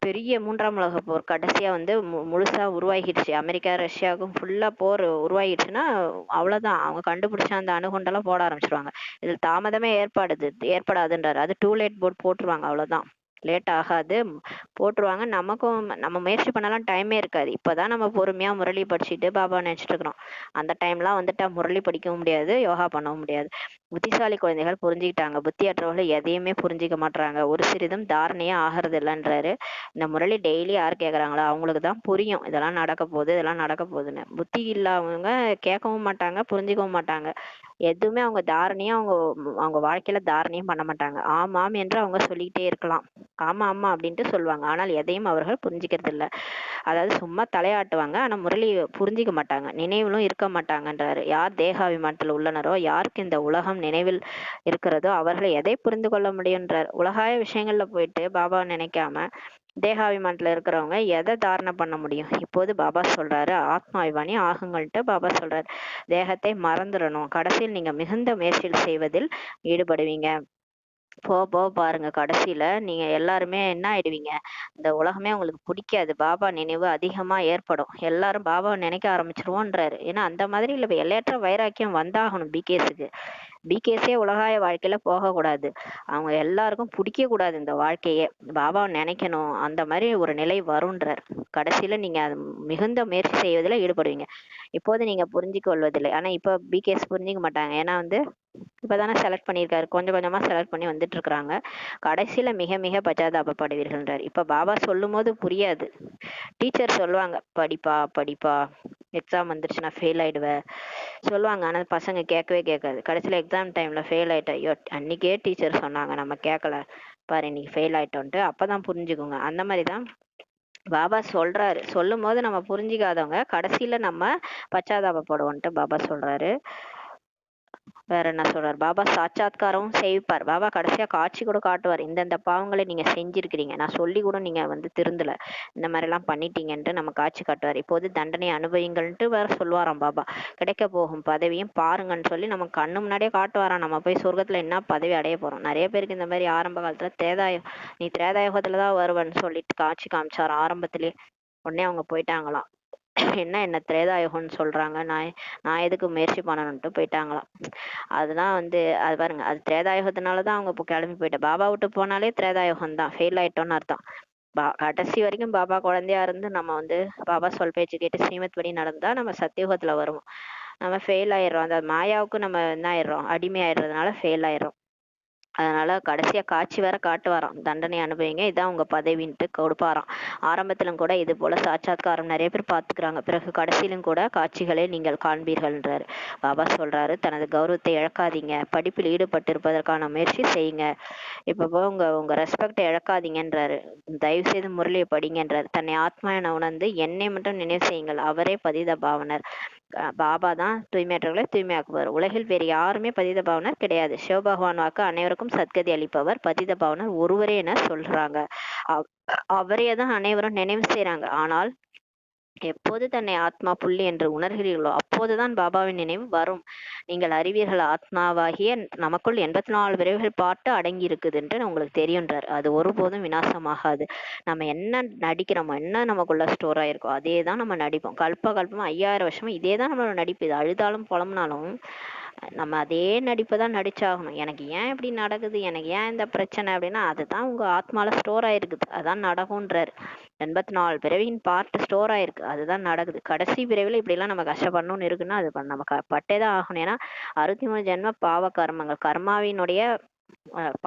பெரிய 3ஆம் உலக போர் கடைசியா முழுசா உருவாகிடுச்சு. அமெரிக்கா ரஷ்யாவுக்கும் ஃபுல்லா போர் உருவாகிடுச்சுன்னா அவ்வளவுதான். அவங்க கண்டுபிடிச்ச அந்த அணுகுண்டெல்லாம் போட ஆரம்பிச்சிருவாங்க. இதில் தாமதமே ஏற்படாதுன்றாரு. அது டூ லேட் போர்ட் போட்டுருவாங்க, அவ்வளவுதான். லேட் ஆகாது, போட்டுருவாங்க. நமக்கும் நம்ம முயற்சி பண்ணலாம் டைமே இருக்காது. இப்பதான் நம்ம பொறுமையா முரளி படிச்சுட்டு பாபா நினைச்சிட்டு இருக்கிறோம். அந்த டைம்லாம் வந்துட்டா முரளி படிக்கவும் முடியாது, யோகா பண்ணவும் முடியாது. புத்திசாலி குழந்தைகள் புரிஞ்சுக்கிட்டாங்க, புத்தியற்றவர்கள் எதையுமே புரிஞ்சிக்க மாட்டாங்க, ஒரு சிறிதும் தாரணையே ஆகிறது இல்லைன்றாரு. இந்த முரளி டெய்லி யார் கேட்குறாங்களோ அவங்களுக்கு தான் புரியும் இதெல்லாம் நடக்க போகுது, இதெல்லாம் நடக்க போகுதுன்னு. புத்தி இல்லாதவங்க கேட்கவும் மாட்டாங்க, புரிஞ்சிக்கவும் மாட்டாங்க. எதுவுமே அவங்க தாரணையும் அவங்க வாழ்க்கையில தாரணையும் பண்ண மாட்டாங்க. ஆமாம் என்று அவங்க சொல்லிக்கிட்டே இருக்கலாம், ஆமா ஆமா அப்படின்ட்டு சொல்லுவாங்க. ஆனால் எதையும் அவர்கள் புரிஞ்சுக்கிறது இல்லை. அதாவது சும்மா தலையாட்டுவாங்க, ஆனா முரளி புரிஞ்சிக்க மாட்டாங்க, நினைவிலும் இருக்க மாட்டாங்கன்றாரு. யார் தேகாபிமானத்தில் உள்ளனரோ, யாருக்கு இந்த உலகம் நினைவில் இருக்கிறதோ அவர்களை எதை புரிந்து கொள்ள முடியுன்றார். உலகாய விஷயங்கள்ல போயிட்டு பாபா நினைக்காம தேகாபிமானத்துல இருக்கிறவங்க எதை தாரணை பண்ண முடியும்? இப்போது பாபா சொல்றாரு, ஆத்மாபிமானி ஆகுங்கள்ட்டு பாபா சொல்றாரு. தேகத்தை மறந்துடணும், கடைசியில் நீங்க மிகுந்த முயற்சியில் செய்வதில் ஈடுபடுவீங்க. போக பாருங்க, கடைசியில நீங்க எல்லாருமே என்ன ஆயிடுவீங்க, இந்த உலகமே உங்களுக்கு பிடிக்காது. பாபா நினைவு அதிகமா ஏற்படும், எல்லாரும் பாபாவை நினைக்க ஆரம்பிச்சிருவோன்றாரு. ஏன்னா அந்த மாதிரி இல்ல, எல்லையற்ற வைராக்கியம் வந்தாகணும் பிகேஸுக்கு. பிகேஸே உலகாய வாழ்க்கையில போகக்கூடாது, அவங்க எல்லாருக்கும் பிடிக்க கூடாது இந்த வாழ்க்கையே, பாபாவை நினைக்கணும். அந்த மாதிரி ஒரு நிலை வரும்ன்றார். கடைசியில நீங்க அது மிகுந்த முயற்சி செய்வதில் ஈடுபடுவீங்க. இப்போது நீங்க புரிஞ்சு கொள்வதில்லை, ஆனா இப்ப பிகேஸ் புரிஞ்சிக்க மாட்டாங்க. ஏன்னா இப்பதானே செலக்ட் பண்ணியிருக்காரு, கொஞ்சம் கொஞ்சமா செலக்ட் பண்ணி வந்துட்டு இருக்கிறாங்க. கடைசியில மிக மிக பச்சாதாபப்படுவீர்கள்ன்றார். இப்ப பாபா சொல்லும் போது புரியாது. டீச்சர் சொல்லுவாங்க, படிப்பா படிப்பா, எக்ஸாம் வந்துருச்சுன்னா ஃபெயில் ஆயிடுவ சொல்லுவாங்க. ஆனா பசங்க கேட்கவே கேட்காது. கடைசியில எக்ஸாம் டைம்ல ஃபெயில் ஆயிட்ட, ஐயோ அன்னைக்கே டீச்சர் சொன்னாங்க நம்ம கேட்கல பாரு, இன்னைக்கு ஃபெயில் ஆயிட்டோன்ட்டு. அப்பதான் புரிஞ்சுக்கோங்க. அந்த மாதிரிதான் பாபா சொல்றாரு. சொல்லும் போது நம்ம புரிஞ்சிக்காதவங்க கடைசியில நம்ம பச்சாதாபப்படுவோன்ட்டு பாபா சொல்றாரு. வேற என்ன சொல்றாரு பாபா? சாட்சாத்காரமும் செய்விப்பார். பாபா கடைசியா காட்சி கூட காட்டுவார். இந்தந்த பாவங்களை நீங்க செஞ்சிருக்கிறீங்க, நான் சொல்லி கூட நீங்க திருந்தல, இந்த மாதிரி எல்லாம் பண்ணிட்டீங்கன்ட்டு நம்ம காட்சி காட்டுவார். இப்போது தண்டனை அனுபவிங்கள்ன்ட்டு வேற சொல்லுவாராம் பாபா. கிடைக்க போகும் பதவியும் பாருங்கன்னு சொல்லி நம்ம கண்ணு முன்னாடியே காட்டுவாராம். நம்ம போய் சொர்க்கத்துல என்ன பதவி அடைய போறோம். நிறைய பேருக்கு இந்த மாதிரி ஆரம்ப காலத்துல நீ திரேதாயுகத்துலதான் வருவன்னு சொல்லிட்டு காட்சி காமிச்சாராம் ஆரம்பத்திலேயே. உடனே அவங்க போயிட்டாங்களாம். என்ன திரேதாயுகம்னு சொல்றாங்க, நான் எதுக்கு முயற்சி பண்ணணும்ட்டு போயிட்டாங்களாம். அதெல்லாம் அது பாருங்க, அது திரேதாயுகத்தினாலதான் அவங்க இப்போ கிளம்பி போயிட்டா. பாபா விட்டு போனாலே திரேதாயுகம் தான், ஃபெயில் ஆயிட்டோம்னு அர்த்தம். கடைசி வரைக்கும் பாபா குழந்தையா இருந்து நம்ம பாபா சொல் பேச்சு கேட்டு ஸ்ரீமத் படி நடந்தா நம்ம சத்தியுகத்துல வருவோம். நம்ம ஃபெயில் ஆயிடுறோம், அந்த மாயாவுக்கு நம்ம என்ன ஆயிடுறோம், அடிமை ஆயிடுறதுனால ஃபெயில் ஆயிடுறோம். அதனால கடைசியா காட்சி வேற காட்டுவாராம், தண்டனை அனுபவிங்க, இதான் உங்க பதவின்ட்டு கொடுப்பாராம். ஆரம்பத்திலும் கூட இது போல சாட்சாத்காரம் நிறைய பேர் பார்த்துக்கிறாங்க. பிறகு கடைசியிலும் கூட காட்சிகளை நீங்கள் காண்பீர்கள்ன்றாரு பாபா. சொல்றாரு தனது கௌரவத்தை இழக்காதீங்க, படிப்பில் ஈடுபட்டு இருப்பதற்கான முயற்சி செய்யுங்க. இப்போ உங்க உங்க ரெஸ்பெக்ட் இழக்காதீங்கன்றாரு. தயவு செய்து முரளியை படிங்கன்றாரு. தன்னை ஆத்மா என உணர்ந்து என்னை மட்டும் நினைவு செய்யுங்கள், அவரே பதித பாவனர். பாபா தான் தூய்மையற்றவர்களை தூய்மையாக்குவார். உலகில் வேறு யாருமே பதித பாவனர் கிடையாது. சிவபகவான் வாக்கு அனைவருக்கும் சத்கதி அளிப்பவர் பதித பாவனர் ஒருவரே என சொல்றாங்க. அவரே தான் அனைவரும் நினைவு செய்யறாங்க. ஆனால் எப்போது தன்னை ஆத்மா புள்ளி என்று உணர்கிறீர்களோ அப்போதுதான் பாபாவின் நினைவு வரும். நீங்கள் அறிவீர்கள், ஆத்மாவாகிய நமக்குள் 84 பிறவிகள் பாட்டு அடங்கி இருக்குது என்று உங்களுக்கு தெரியுன்றார். அது ஒருபோதும் விநாசமாகாது. நம்ம என்ன நடிக்கிறோமோ, என்ன நமக்குள்ள ஸ்டோர் ஆயிருக்கோ அதே தான் நம்ம நடிப்போம். கல்பமா 5000 வருஷமா இதே தான் நம்மளோட நடிப்பு. இது அழுதாலும் புலம்புனாலும் நம்ம அதே நடிப்பை தான் நடிச்சாகணும். எனக்கு ஏன் இப்படி நடக்குது, எனக்கு ஏன் இந்த பிரச்சனை அப்படின்னா அதுதான் உங்க ஆத்மால ஸ்டோர் ஆயிருக்குது, அதான் நடக்கும்ன்றாரு. 84 பிறவியின் பார்ட் ஸ்டோர் ஆயிருக்கு, அதுதான் நடக்குது. கடைசி பிறவில இப்படி எல்லாம் நம்ம கஷ்டப்படணும்னு இருக்குன்னா அது நம்ம பட்டேதான் ஆகணும். ஏன்னா 63 ஜென்ம பாவ கர்மங்கள், கர்மாவினுடைய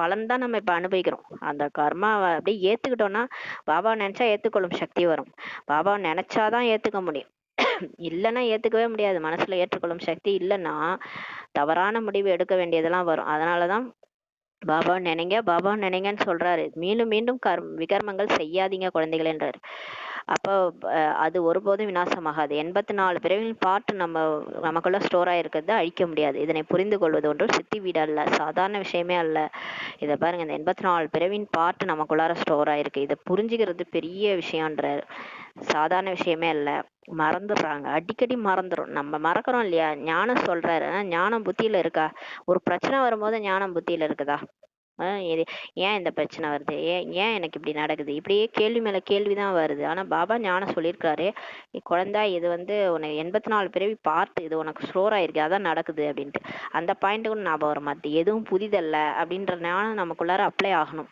பலன் தான் நம்ம இப்ப அனுபவிக்கிறோம். அந்த கர்மாவை அப்படியே ஏத்துக்கிட்டோம்னா பாபா நினைச்சா ஏத்துக்கொள்ளும் சக்தி வரும். பாபா நினைச்சாதான் ஏத்துக்க முடியும், இல்லைன்னா ஏத்துக்கவே முடியாது. மனசுல ஏற்றுக்கொள்ளும் சக்தி இல்லைன்னா தவறான முடிவு எடுக்க வேண்டியதெல்லாம் வரும். அதனாலதான் பாபா நினைங்க, பாபா நினைங்கன்னு சொல்றாரு. மீண்டும் மீண்டும் விகர்மங்கள் செய்யாதீங்க குழந்தைகளேன்றாரு. அப்போ அது ஒருபோதும் விநாசமாகாது. 84 பிறவிகளின் பாட்டு நமக்குள்ள ஸ்டோர் ஆயிருக்கிறத அழிக்க முடியாது. இதனை புரிந்து கொள்வது ஒன்றும் சித்தி வீடு அல்ல, சாதாரண விஷயமே அல்ல. இதை பாருங்க, இந்த 84 பிறவியின் பாட்டு நமக்குள்ளார ஸ்டோர் ஆயிருக்கு. இதை புரிஞ்சுக்கிறது பெரிய விஷயம்ன்றாரு. சாதாரண விஷயமே இல்ல. மறந்துடுறாங்க, அடிக்கடி மறந்துடும். நம்ம மறக்கிறோம் இல்லையா? ஞானம் சொல்றாரு, ஞானம் புத்தியில இருக்கா? ஒரு பிரச்சனை வரும்போது ஞானம் புத்தியில இருக்குதா? இது ஏன் இந்த பிரச்சனை வருது, ஏன் எனக்கு இப்படி நடக்குது, இப்படியே கேள்வி மேல கேள்விதான் வருது. ஆனா பாபா ஞானம் சொல்லியிருக்காரு, குழந்தை இது உனக்கு 84 பிறவி பார்த்து இது உனக்கு ஸ்டோர் ஆயிருக்கு, அதான் நடக்குது அப்படின்ட்டு. அந்த பாயிண்ட் கூட ஞாபகம் வர மாட்டேது. எதுவும் புதிதல்ல அப்படின்ற ஞானம் நமக்குள்ளார அப்ளை ஆகணும்.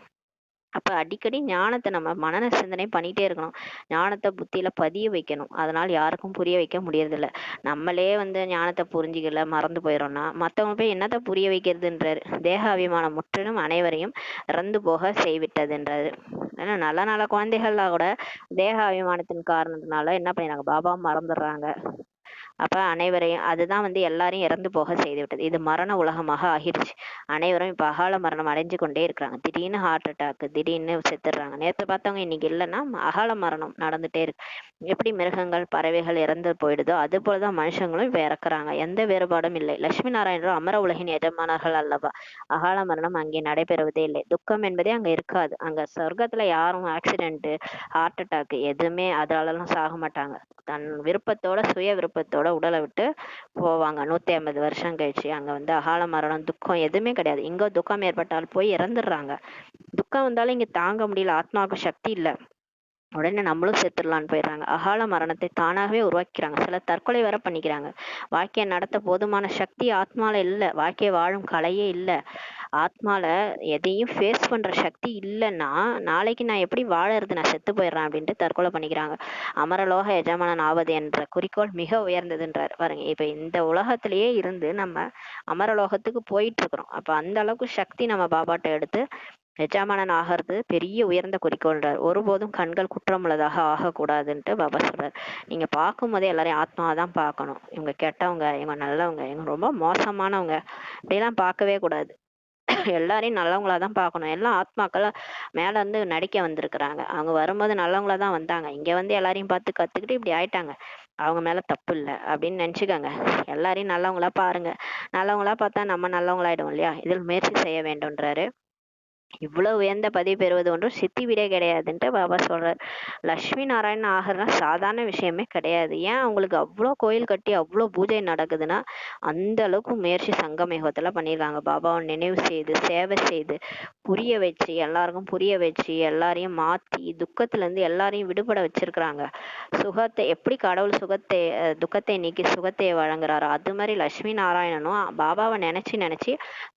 அப்ப அடிக்கடி ஞானத்தை நம்ம மனன சிந்தனை பண்ணிட்டே இருக்கணும். ஞானத்தை புத்தியில பதிய வைக்கணும். அதனால யாருக்கும் புரிய வைக்க முடியறதில்ல. நம்மளே ஞானத்தை புரிஞ்சுக்கல, மறந்து போயிடறோம்னா மத்தவங்க போய் என்னத்த புரிய வைக்கிறதுன்றாரு. தேக அபிமானம் முற்றிலும் அனைவரையும் இறந்து போக செய்விட்டதுன்றாரு. ஏன்னா நல்ல நல்ல குழந்தைகள்லாம் கூட தேக அபிமானத்தின் காரணத்தினால என்ன பண்ணிடுறாங்க, பாபா மறந்துடுறாங்க. அப்ப அனைவரையும் அதுதான் எல்லாரையும் இறந்து போக செய்து விட்டது. இது மரண உலகமாக ஆகிருச்சு. அனைவரும் இப்ப அகால மரணம் அடைஞ்சு கொண்டே இருக்கிறாங்க. திடீர்னு ஹார்ட் அட்டாக், திடீர்னு செத்துடுறாங்க. நேற்று பார்த்தவங்க இன்னைக்கு இல்லைன்னா அகால மரணம் நடந்துட்டே இருக்கு. எப்படி மிருகங்கள் பறவைகள் இறந்து போயிடுதோ அது போலதான் மனுஷங்களும் இப்ப இறக்குறாங்க. எந்த வேறுபாடும் இல்லை. லட்சுமி நாராயணரும் அமர உலகின் எஜமானர்கள் அல்லவா. அகால மரணம் அங்கே நடைபெறுவதே இல்லை. துக்கம் என்பதே அங்க இருக்காது. அங்க சொர்க்கத்துல யாரும் ஆக்சிடென்ட், ஹார்ட் அட்டாக் எதுவுமே அதாலலாம் சாக மாட்டாங்க. தன் விருப்பத்தோட, சுய விருப்பத்தோட உடலை விட்டு போவாங்க. 150 வருஷம் கழிச்சு அங்க அகால மரணம், துக்கம் எதுவுமே கிடையாது. இங்க துக்கம் ஏற்பட்டால் போய் இறந்துடுறாங்க. துக்கம் வந்தாலும் இங்க தாங்க முடியல, ஆத்மாவுக்கு சக்தி இல்ல, உடனே நம்மளும் செத்துடலான்னு போயிடுறாங்க. அகால மரணத்தை தானாகவே உருவாக்கிறாங்க. சில தற்கொலை வர பண்ணிக்கிறாங்க. வாழ்க்கையை நடத்த போதுமான சக்தி ஆத்மால இல்ல. வாழ்க்கையை வாழும் கலையே இல்ல. ஆத்மால எதையும் ஃபேஸ் பண்ற சக்தி இல்லைன்னா நாளைக்கு நான் எப்படி வாழறது, நான் செத்து போயிடுறேன் அப்படின்ட்டு தற்கொலை பண்ணிக்கிறாங்க. அமரலோக எஜமானன் ஆவது என்ற குறிக்கோள் மிக உயர்ந்ததுன்றார். பாருங்க, இப்ப இந்த உலகத்திலேயே இருந்து நம்ம அமரலோகத்துக்கு போயிட்டு இருக்கிறோம். அப்ப அந்த அளவுக்கு சக்தி நம்ம பாபாட்ட எடுத்து எஜமானன் ஆகிறது பெரிய உயர்ந்த குறிக்கோள்ன்றார். ஒருபோதும் கண்கள் குற்றமுள்ளதாக ஆகக்கூடாதுன்ட்டு பாபா சொல்றார். நீங்க பார்க்கும் போதே எல்லாரையும் ஆத்மாதான் பார்க்கணும். இவங்க கெட்டவங்க, இவங்க நல்லவங்க, இவங்க ரொம்ப மோசமானவங்க அப்படிலாம் பார்க்கவே கூடாது. எல்லாரையும் நல்லவங்களாதான் பார்க்கணும். எல்லாம் ஆத்மாக்கள் மேல நடிக்க வந்திருக்கிறாங்க. அவங்க வரும்போது நல்லவங்களாதான் வந்தாங்க. இங்க எல்லாரையும் பார்த்து கத்துக்கிட்டு இப்படி ஆயிட்டாங்க. அவங்க மேல தப்பு இல்லை அப்படின்னு நினைச்சுக்கோங்க. எல்லாரையும் நல்லவங்களா பாருங்க. நல்லவங்களா பார்த்தா நம்ம நல்லவங்களாயிடும் இல்லையா? இதில் முயற்சி செய்ய வேண்டும்ன்றாரு. இவ்வளவு உயர்ந்த பதவி பெறுவது ஒன்றும் சித்தி விடை கிடையாதுன்ட்டு பாபா சொல்றார். லட்சுமி நாராயணன் ஆகிறதுனா சாதாரண விஷயமே கிடையாது. ஏன் அவங்களுக்கு அவ்வளோ கோயில் கட்டி அவ்வளோ பூஜை நடக்குதுன்னா அந்த அளவுக்கு முயற்சி சங்கம் யுகத்துல பண்ணியிருக்காங்க. பாபாவை நினைவு செய்து சேவை செய்து புரிய வச்சு எல்லாருக்கும் புரிய வச்சு எல்லாரையும் மாத்தி துக்கத்துல இருந்து எல்லாரையும் விடுபட வச்சிருக்கிறாங்க. சுகத்தை எப்படி கடவுள் சுகத்தை துக்கத்தை நீக்கி சுகத்தை வழங்குறாரோ அது மாதிரி லட்சுமி நாராயணனும் பாபாவை நினைச்சு நினைச்சு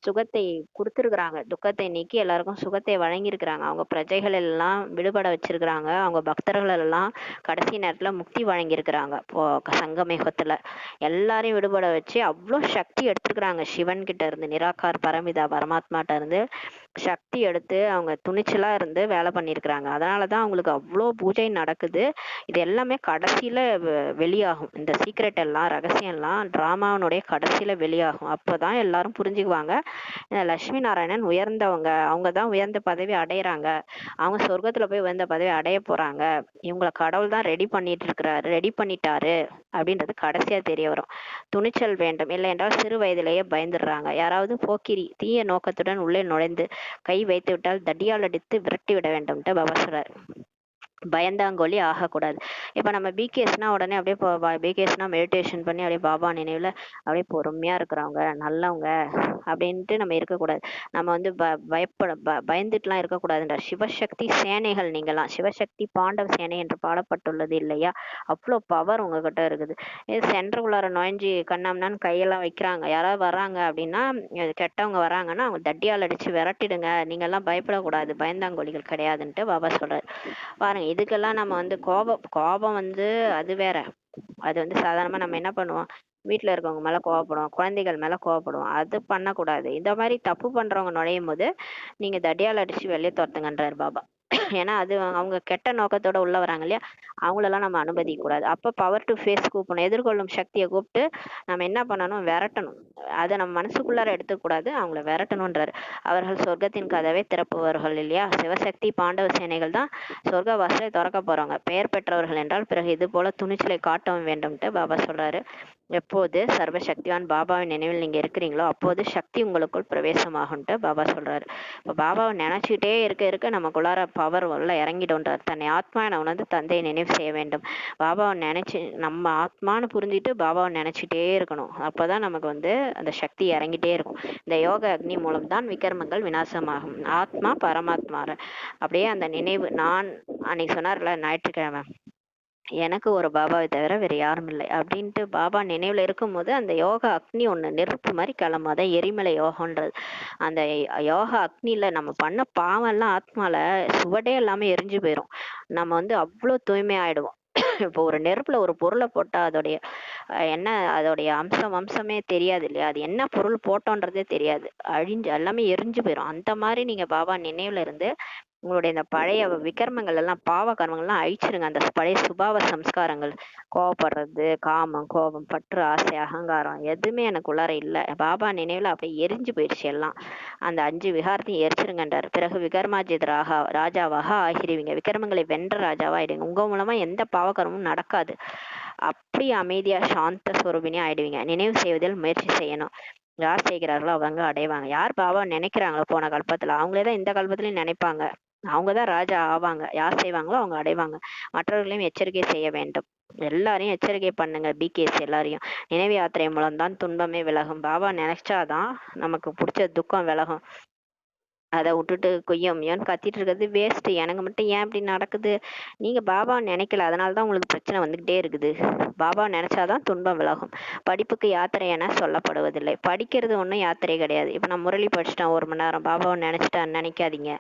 சுகத்தை கொடுத்துருக்குறாங்க. துக்கத்தை நீக்கி எல்லாருக்கும் சுகத்தை வழங்கியிருக்கிறாங்க. அவங்க பிரஜைகள் எல்லாம் விடுபட வச்சிருக்கிறாங்க. அவங்க பக்தர்கள் எல்லாம் கடைசி நேரத்துல முக்தி வழங்கியிருக்கிறாங்க. இப்போ சங்கமேகத்துல எல்லாரையும் விடுபட வச்சு அவ்வளோ சக்தி எடுத்துருக்குறாங்க. சிவன் கிட்ட இருந்து நிராகார் பரமிதா பரமாத்மாட்ட இருந்து சக்தி எடுத்து அவங்க துணிச்சலா இருந்து வேலை பண்ணியிருக்கிறாங்க. அதனாலதான் அவங்களுக்கு அவ்வளோ பூஜை நடக்குது. இது எல்லாமே கடைசியில வெளியாகும். இந்த சீக்ரெட் எல்லாம் ரகசியம் எல்லாம் டிராமாவனுடைய கடைசியில வெளியாகும். அப்பதான் எல்லாரும் புரிஞ்சுக்குவாங்க லட்சுமி நாராயணன் உயர்ந்தவங்க, அவங்கதான் உயர்ந்த பதவி அடையறாங்க, அவங்க சொர்க்கத்துல போய் உயர்ந்த பதவி அடைய போறாங்க, இவங்களை கடவுள் தான் ரெடி பண்ணிட்டாரு அப்படின்றது கடைசியா தெரிய வரும். துணிச்சல் வேண்டும், இல்லை என்றால் சிறு வயதிலேயே பயந்துடுறாங்க. யாராவது போக்கிரி தீய நோக்கத்துடன் உள்ளே நுழைந்து கை வைத்து விட்டால் தடியால் அடித்து விரட்டி விட வேண்டும்ட்டு பாபா சொல்றார். பயந்தாங்கோலி ஆகக்கூடாது. இப்ப நம்ம பிகேஸ்னா உடனே அப்படியே பிகேஸ்னா மெடிடேஷன் பண்ணி அப்படியே பாபா நினைவுல அப்படியே பொறுமையா இருக்கிறவங்க நல்லவங்க அப்படின்ட்டு நம்ம இருக்கக்கூடாது. நம்ம வந்து பயந்துட்டுலாம் இருக்கக்கூடாதுன்ற சிவசக்தி சேனைகள் நீங்களாம். சிவசக்தி பாண்டவ சேனை என்று பாடப்பட்டுள்ளது இல்லையா? அவ்வளோ பவர் உங்ககிட்ட இருக்குது. இது சென்டருக்குள்ளார நுழைஞ்சி கண்ணாம்னான்னு கையெல்லாம் வைக்கிறாங்க. யாராவது வர்றாங்க அப்படின்னா கெட்டவங்க வர்றாங்கன்னா அவங்க தட்டியால் அடிச்சு விரட்டிடுங்க, நீங்க எல்லாம் பயப்படக்கூடாது, பயந்தாங்கோலிகள் கிடையாதுன்ட்டு பாபா சொல்றாரு. பாருங்க, இதுக்கெல்லாம் நம்ம வந்து கோபம் வந்து அது வேற. அது வந்து சாதாரணமா நம்ம என்ன பண்ணுவோம், வீட்டுல இருக்கவங்க மேல கோவப்படுவோம், குழந்தைகள் மேல கோவப்படுவோம். அது பண்ணக்கூடாது. இந்த மாதிரி தப்பு பண்றவங்க நுழையும் போது நீங்க தடியால் அடிச்சு வெளியே துரத்துங்கன்றாரு பாபா. ஏன்னா அது அவங்க கெட்ட நோக்கத்தோட உள்ள வராங்க இல்லையா, அவங்களெல்லாம் நம்ம அனுமதிக்க கூடாது. அப்ப பவர் டு ஃபேஸ் கூப்பிடணும், எதிர்கொள்ளும் சக்தியை கூப்பிட்டு நம்ம என்ன பண்ணணும், விரட்டணும். அதை நம்ம மனசுக்குள்ளார எடுத்துக்கூடாது, அவங்கள விரட்டணும்ன்றாரு. அவர்கள் சொர்க்கத்தின் கதவை திறப்புவார்கள் இல்லையா? சிவசக்தி பாண்டவ சேனைகள் தான் சொர்க்க வாசலை திறக்க போறவங்க. பெயர் பெற்றவர்கள் என்றால் பிறகு இது போல துணிச்சலை காட்டவும் வேண்டும்ட்டு பாபா சொல்றாரு. எப்போது சர்வசக்திவான் பாபாவின் நினைவில் நீங்க இருக்கிறீங்களோ அப்போது சக்தி உங்களுக்குள் பிரவேசமாகும்ட்டு பாபா சொல்றாரு. இப்போ பாபாவை நினைச்சுக்கிட்டே இருக்க இருக்க நமக்குள்ளார பவர் உள்ள இறங்கிடும்ன்றார். தன்னை ஆத்மா என உணர்ந்து தந்தையை நினைவு செய்ய வேண்டும். பாபாவை நினைச்சு நம்ம ஆத்மான்னு புரிஞ்சுட்டு பாபாவை நினைச்சிட்டே இருக்கணும். அப்பதான் நமக்கு வந்து அந்த சக்தி இறங்கிட்டே இருக்கும். இந்த யோக அக்னி மூலம் தான் விகர்மங்கள் விநாசமாகும். ஆத்மா பரமாத்மா அப்படியே அந்த நினைவு. நான் அன்னைக்கு சொன்னார்ல ஞாயிற்றுக்கிழமை, எனக்கு ஒரு பாபாவை தவிர வேற யாரும் இல்லை அப்படின்ட்டு பாபா நினைவுல இருக்கும்போது அந்த யோகா அக்னி ஒண்ணு நெருப்பு மாதிரி கிளம்பும். அதான் எரிமலை யோகன்றது. அந்த யோகா அக்னியில நம்ம பண்ண பாவம் எல்லாம் ஆத்மால சுவடே எல்லாமே எரிஞ்சு போயிடும். நம்ம வந்து அவ்வளவு தூய்மை ஆயிடுவோம். இப்போ ஒரு நெருப்புல ஒரு பொருளை போட்டா அதோடைய என்ன, அதோடைய அம்சமே தெரியாது இல்லையா? அது என்ன பொருள் போட்டோன்றதே தெரியாது, அழிஞ்சு எல்லாமே எரிஞ்சு போயிடும். அந்த மாதிரி நீங்க பாபா நினைவுல இருந்து உங்களுடைய இந்த பழைய விகர்மங்கள் எல்லாம் பாவ கர்மங்கள்லாம் அழிச்சிருங்க. அந்த பழைய சுபாவ சம்ஸ்காரங்கள், கோவப்படுறது, காமம், கோபம், பற்று, ஆசை, அகங்காரம் எதுவுமே எனக்கு உள்ளார இல்லை. பாபா நினைவுல அப்படியே எரிஞ்சு போயிடுச்சு எல்லாம். அந்த 5 விகாரத்தையும் எரிச்சிருங்கன்றார். பிறகு விகர்மாஜித் ராஜாவாக ஆகிருவீங்க. விகர்மங்களை வென்ற ராஜாவா ஆயிடுவீங்க. உங்க மூலமா எந்த பாவகர்மமும் நடக்காது. அப்படி அமைதியா சாந்த ஸ்வரூபினியா ஆயிடுவீங்க. நினைவு செய்வதில் முயற்சி செய்யணும். யார் செய்கிறார்களோ அவங்க அடைவாங்க. யார் பாபா நினைக்கிறாங்களோ போன கல்பத்துல அவங்களேதான் இந்த கல்பத்திலயும் நினைப்பாங்க. அவங்கதான் ராஜா ஆவாங்க. யார் செய்வாங்களோ அவங்க அடைவாங்க. மற்றவர்களையும் எச்சரிக்கை செய்ய வேண்டும். எல்லாரையும் எச்சரிக்கை பண்ணுங்க. பிகேஸ் எல்லாரையும் நினைவு யாத்திரை மூலம் தான் துன்பமே விலகும். பாபா நினைச்சாதான் நமக்கு பிடிச்ச துக்கம் விலகும். அதை விட்டுட்டு கொய்யோன்னு கத்திட்டு இருக்கிறது வேஸ்ட். எனக்கு மட்டும் ஏன் இப்படி நடக்குது? நீங்க பாபா நினைக்கல, அதனாலதான் உங்களுக்கு பிரச்சனை வந்துகிட்டே இருக்குது. பாபா நினைச்சாதான் துன்பம் விலகும். படிப்புக்கு யாத்திரை என சொல்லப்படுவதில்லை. படிக்கிறது ஒன்றும் யாத்திரை கிடையாது. இப்ப நான் முரளி படிச்சுட்டேன் 1 மணி நேரம், பாபாவை நினைச்சிட்டேன் நினைக்காதீங்க.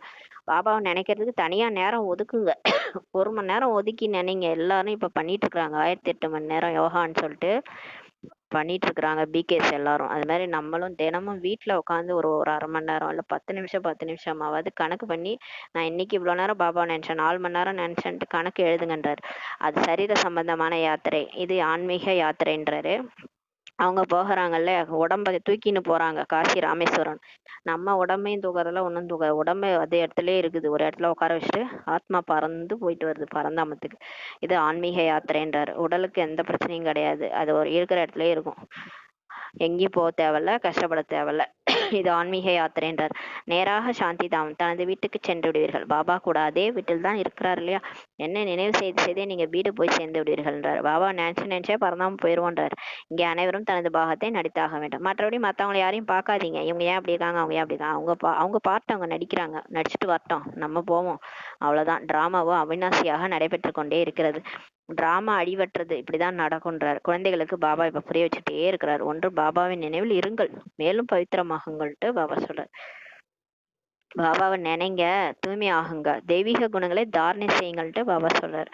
பாபாவை நினைக்கிறதுக்கு தனியா நேரம் ஒதுக்குங்க. 1 மணி நேரம் ஒதுக்கி நினைங்க. எல்லாரும் இப்ப பண்ணிட்டு இருக்கிறாங்க 1008 மணி நேரம் யோகான்னு சொல்லிட்டு பண்ணிட்டு இருக்கிறாங்க பிகேஸ் எல்லாரும். அது மாதிரி நம்மளும் தினமும் வீட்டுல உட்காந்து ஒரு 1/2 மணி நேரம் இல்ல 10 நிமிஷமாவது கணக்கு பண்ணி, நான் இன்னைக்கு இவ்வளவு நேரம் பாபா நினைச்சேன், 4 மணி நேரம் நினைச்சேன்ட்டு கணக்கு எழுதுங்கன்றாரு. அது சரீர சம்பந்தமான யாத்திரை, இது ஆன்மீக யாத்திரைன்றாரு. அவங்க போகிறாங்கல்ல, உடம்ப தூக்கின்னு போறாங்க காசி ராமேஸ்வரம். நம்ம உடம்பையும் தூக்கறதுல ஒன்றும் உடம்பு அதே இடத்துலயே இருக்குது. ஒரு இடத்துல உட்கார வச்சுட்டு ஆத்மா பறந்து போயிட்டு வருது பரந்தாமத்துக்கு. இது ஆன்மீக யாத்திரைன்றாரு. உடலுக்கு எந்த பிரச்சனையும் கிடையாது, அது ஒரு இருக்கிற இடத்துலயே இருக்கும். எங்கேயும் போக தேவையில்ல, கஷ்டப்பட தேவையில்ல. இது ஆன்மீக யாத்திரைன்றார். நேராக சாந்தி தாமம் தனது வீட்டுக்கு சென்று விடுவீர்கள். பாபா கூட அதே வீட்டில் தான் இருக்கிறார் இல்லையா? என்ன நினைவு செய்து செய்தே நீங்க வீடு போய் சேர்ந்து விடுவீர்கள்ன்றார். பாபா நினைச்சே பறந்தாம போயிடுவோன்றார். இங்கே அனைவரும் தனது பாகத்தை நடித்தாக வேண்டும். மற்றபடி மற்றவங்களை யாரையும் பார்க்காதீங்க. இவங்க ஏன் அப்படி இருக்காங்க, அவங்க ஏன் அப்படி இருக்காங்க, அவங்க பார்த்து அவங்க நடிக்கிறாங்க, நடிச்சுட்டு வரட்டும், நம்ம போவோம், அவ்வளவுதான். டிராமாவோ அவிநாசியாக நடைபெற்று கொண்டே இருக்கிறது. டிராமா அடிவற்றது, இப்படிதான் நடக்கும்ன்றார். குழந்தைகளுக்கு பாபா இப்ப புரிய வச்சுட்டே இருக்கிறார். ஒன்று, பாபாவின் நினைவில் இருங்கள், மேலும் பவித்திரமாகுங்கள்ட்டு பாபா சொல்றார். பாபாவை நினைங்க, தூய்மை ஆகுங்க, தெய்வீக குணங்களை தாரணை செய்யுங்கள்ட்டு பாபா சொல்றார்.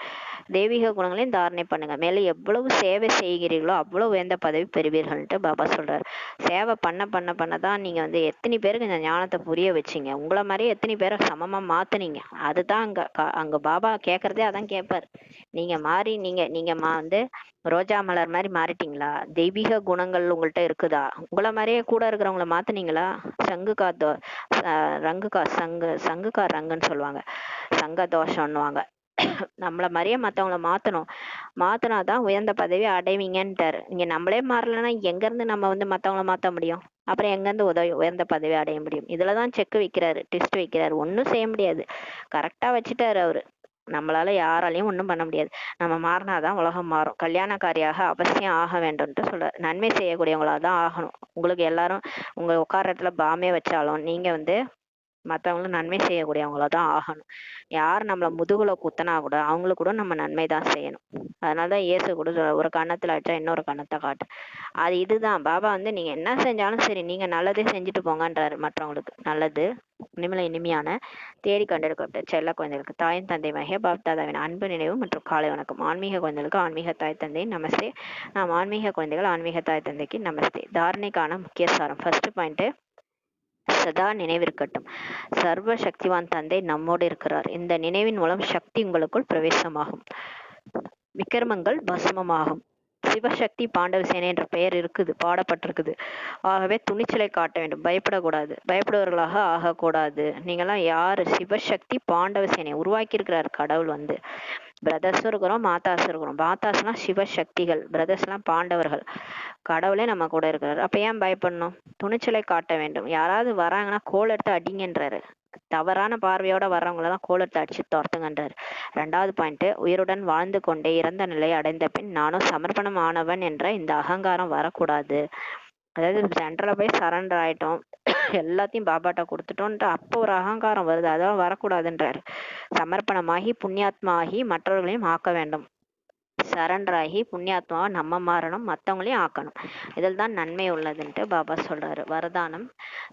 தெய்வீக குணங்களையும் தாரணை பண்ணுங்க, மேலும் எவ்வளவு சேவை செய்கிறீர்களோ அவ்வளவு உயர்ந்த பதவி பெறுவீர்கள்ட்டு பாபா சொல்றாரு. சேவை பண்ண பண்ண பண்ணதான் நீங்க வந்து எத்தனை பேருக்கு இந்த ஞானத்தை புரிய வச்சீங்க, உங்களை மாதிரியே எத்தனை பேரை சமமா மாத்துனீங்க. அதுதான் அங்க பாபா கேட்கறதே அதான் கேட்பாரு. நீங்க மாறி நீங்க வந்து ரோஜா மலர் மாதிரி மாறிட்டீங்களா? தெய்வீக குணங்கள் உங்கள்கிட்ட இருக்குதா? உங்களை மாதிரியே கூட இருக்கிறவங்கள மாத்துனீங்களா? சங்குக்கா ரங்குன்னு சொல்லுவாங்க, சங்க தோஷம்னுவாங்க. நம்மள மாதிரியே மத்தவங்கள மாத்தினாதான் உயர்ந்த பதவி அடைவீங்கன்ட்டாரு. நீங்க நம்மளே மாறலன்னா எங்க இருந்து நம்ம வந்து மத்தவங்கள மாத்த முடியும்? அப்புறம் எங்க இருந்து உயர்ந்த பதவி அடைய முடியும்? இதுலதான் செக் வைக்கிறாரு, டெஸ்ட் வைக்கிறாரு. ஒன்னும் செய்ய முடியாது, கரெக்டா வச்சுட்டாரு அவரு. நம்மளால யாராலையும் ஒண்ணும் பண்ண முடியாது. நம்ம மாறினாதான் உலகம் மாறும். கல்யாணக்காரியாக அவசியம் ஆக வேண்டும்ட்டு சொல்றாரு. நன்மை செய்யக்கூடியவங்களாதான் ஆகணும். உங்களுக்கு எல்லாரும் உங்க உட்கார இடத்துல பாமே வச்சாலும் நீங்க வந்து மற்றவங்களும் நன்மை செய்யக்கூடியவங்களதான் ஆகணும். யார் நம்மள முதுகுல குத்தனா கூட அவங்களுக்கு கூட நம்ம நன்மை தான் செய்யணும். அதனாலதான் இயேசு கூட ஒரு கன்னத்துல அடிச்சா இன்னொரு கன்னத்தை காட்டு. அது இதுதான் பாபா வந்து நீங்க என்ன செஞ்சாலும் சரி, நீங்க நல்லதே செஞ்சுட்டு போங்கன்றாரு. மற்றவங்களுக்கு நல்லது இனிமேல இனிமையான தேடி கண்டெடுக்கப்பட்ட செல்ல குழந்தைகளுக்கு தாயின் தந்தை மகே பாப்தாதாவின் அன்பு நினைவு மற்றும் காலை வணக்கம். ஆன்மீக குழந்தைகளுக்கு ஆன்மீக தாய் தந்தை நமஸ்தே. நாம் ஆன்மீக குழந்தைகள் ஆன்மீக தாய் தந்தைக்கு நமஸ்தே. தாரணைக்கான முக்கிய சாரம். ஃபர்ஸ்ட் பாயிண்ட், சதா நினைவிருக்கட்டும், சர்வ சக்திவான் தந்தை நம்மோடு இருக்கிறார். இந்த நினைவின் மூலம் சக்தி உங்களுக்குள் பிரவேசமாகும், விக்கிரமங்கள் பஸ்மமாகும். சிவசக்தி பாண்டவ சேனை என்ற பெயர் இருக்குது, பாடப்பட்டிருக்குது. ஆகவே துணிச்சலை காட்ட வேண்டும், பயப்படக்கூடாது, பயப்படுவர்களாக ஆகக்கூடாது. நீங்கெல்லாம் யாரு? சிவசக்தி பாண்டவ சேனை உருவாக்கி இருக்கிறார் கடவுள் வந்து. பிரதர்ஸும் இருக்கிறோம், மாதாஸும் இருக்கிறோம். மாதாஸ்லாம் சிவசக்திகள், பிரதர்ஸ்லாம் பாண்டவர்கள். கடவுளே நம்ம கூட இருக்கிறாரு. அப்ப ஏன் பயப்படணும்? துணிச்சலை காட்ட வேண்டும். யாராவது வராங்கன்னா கோல் எடுத்து அடிங்கன்றாரு. தவறான பார்வையோட வர்றவங்களதான் கோல் எடுத்து அடிச்சு துரத்துங்கன்றாரு. ரெண்டாவது பாயிண்ட், உயிருடன் வாழ்ந்து கொண்டே இறந்த நிலையை அடைந்த பின் நானும் சமர்ப்பணம் ஆனவன் என்ற இந்த அகங்காரம் வரக்கூடாது. அதாவது சென்டர்ல போய் சரண்டர் ஆயிட்டோம், எல்லாத்தையும் பாபாட்ட கொடுத்துட்டோம்ன்ற அப்போ ஒரு அகங்காரம் வருது, அதெல்லாம் வரக்கூடாதுன்றாரு. சமர்ப்பணமாகி புண்ணியாத்மா ஆகி மற்றவர்களையும் ஆக்க வேண்டும். சரண்டர் ஆகி புண்ணியாத்மாவை நம்ம மாறணும், மற்றவங்களையும் ஆக்கணும். இதில் தான் நன்மை உள்ளதுன்ட்டு பாபா சொல்றாரு. வரதானம்,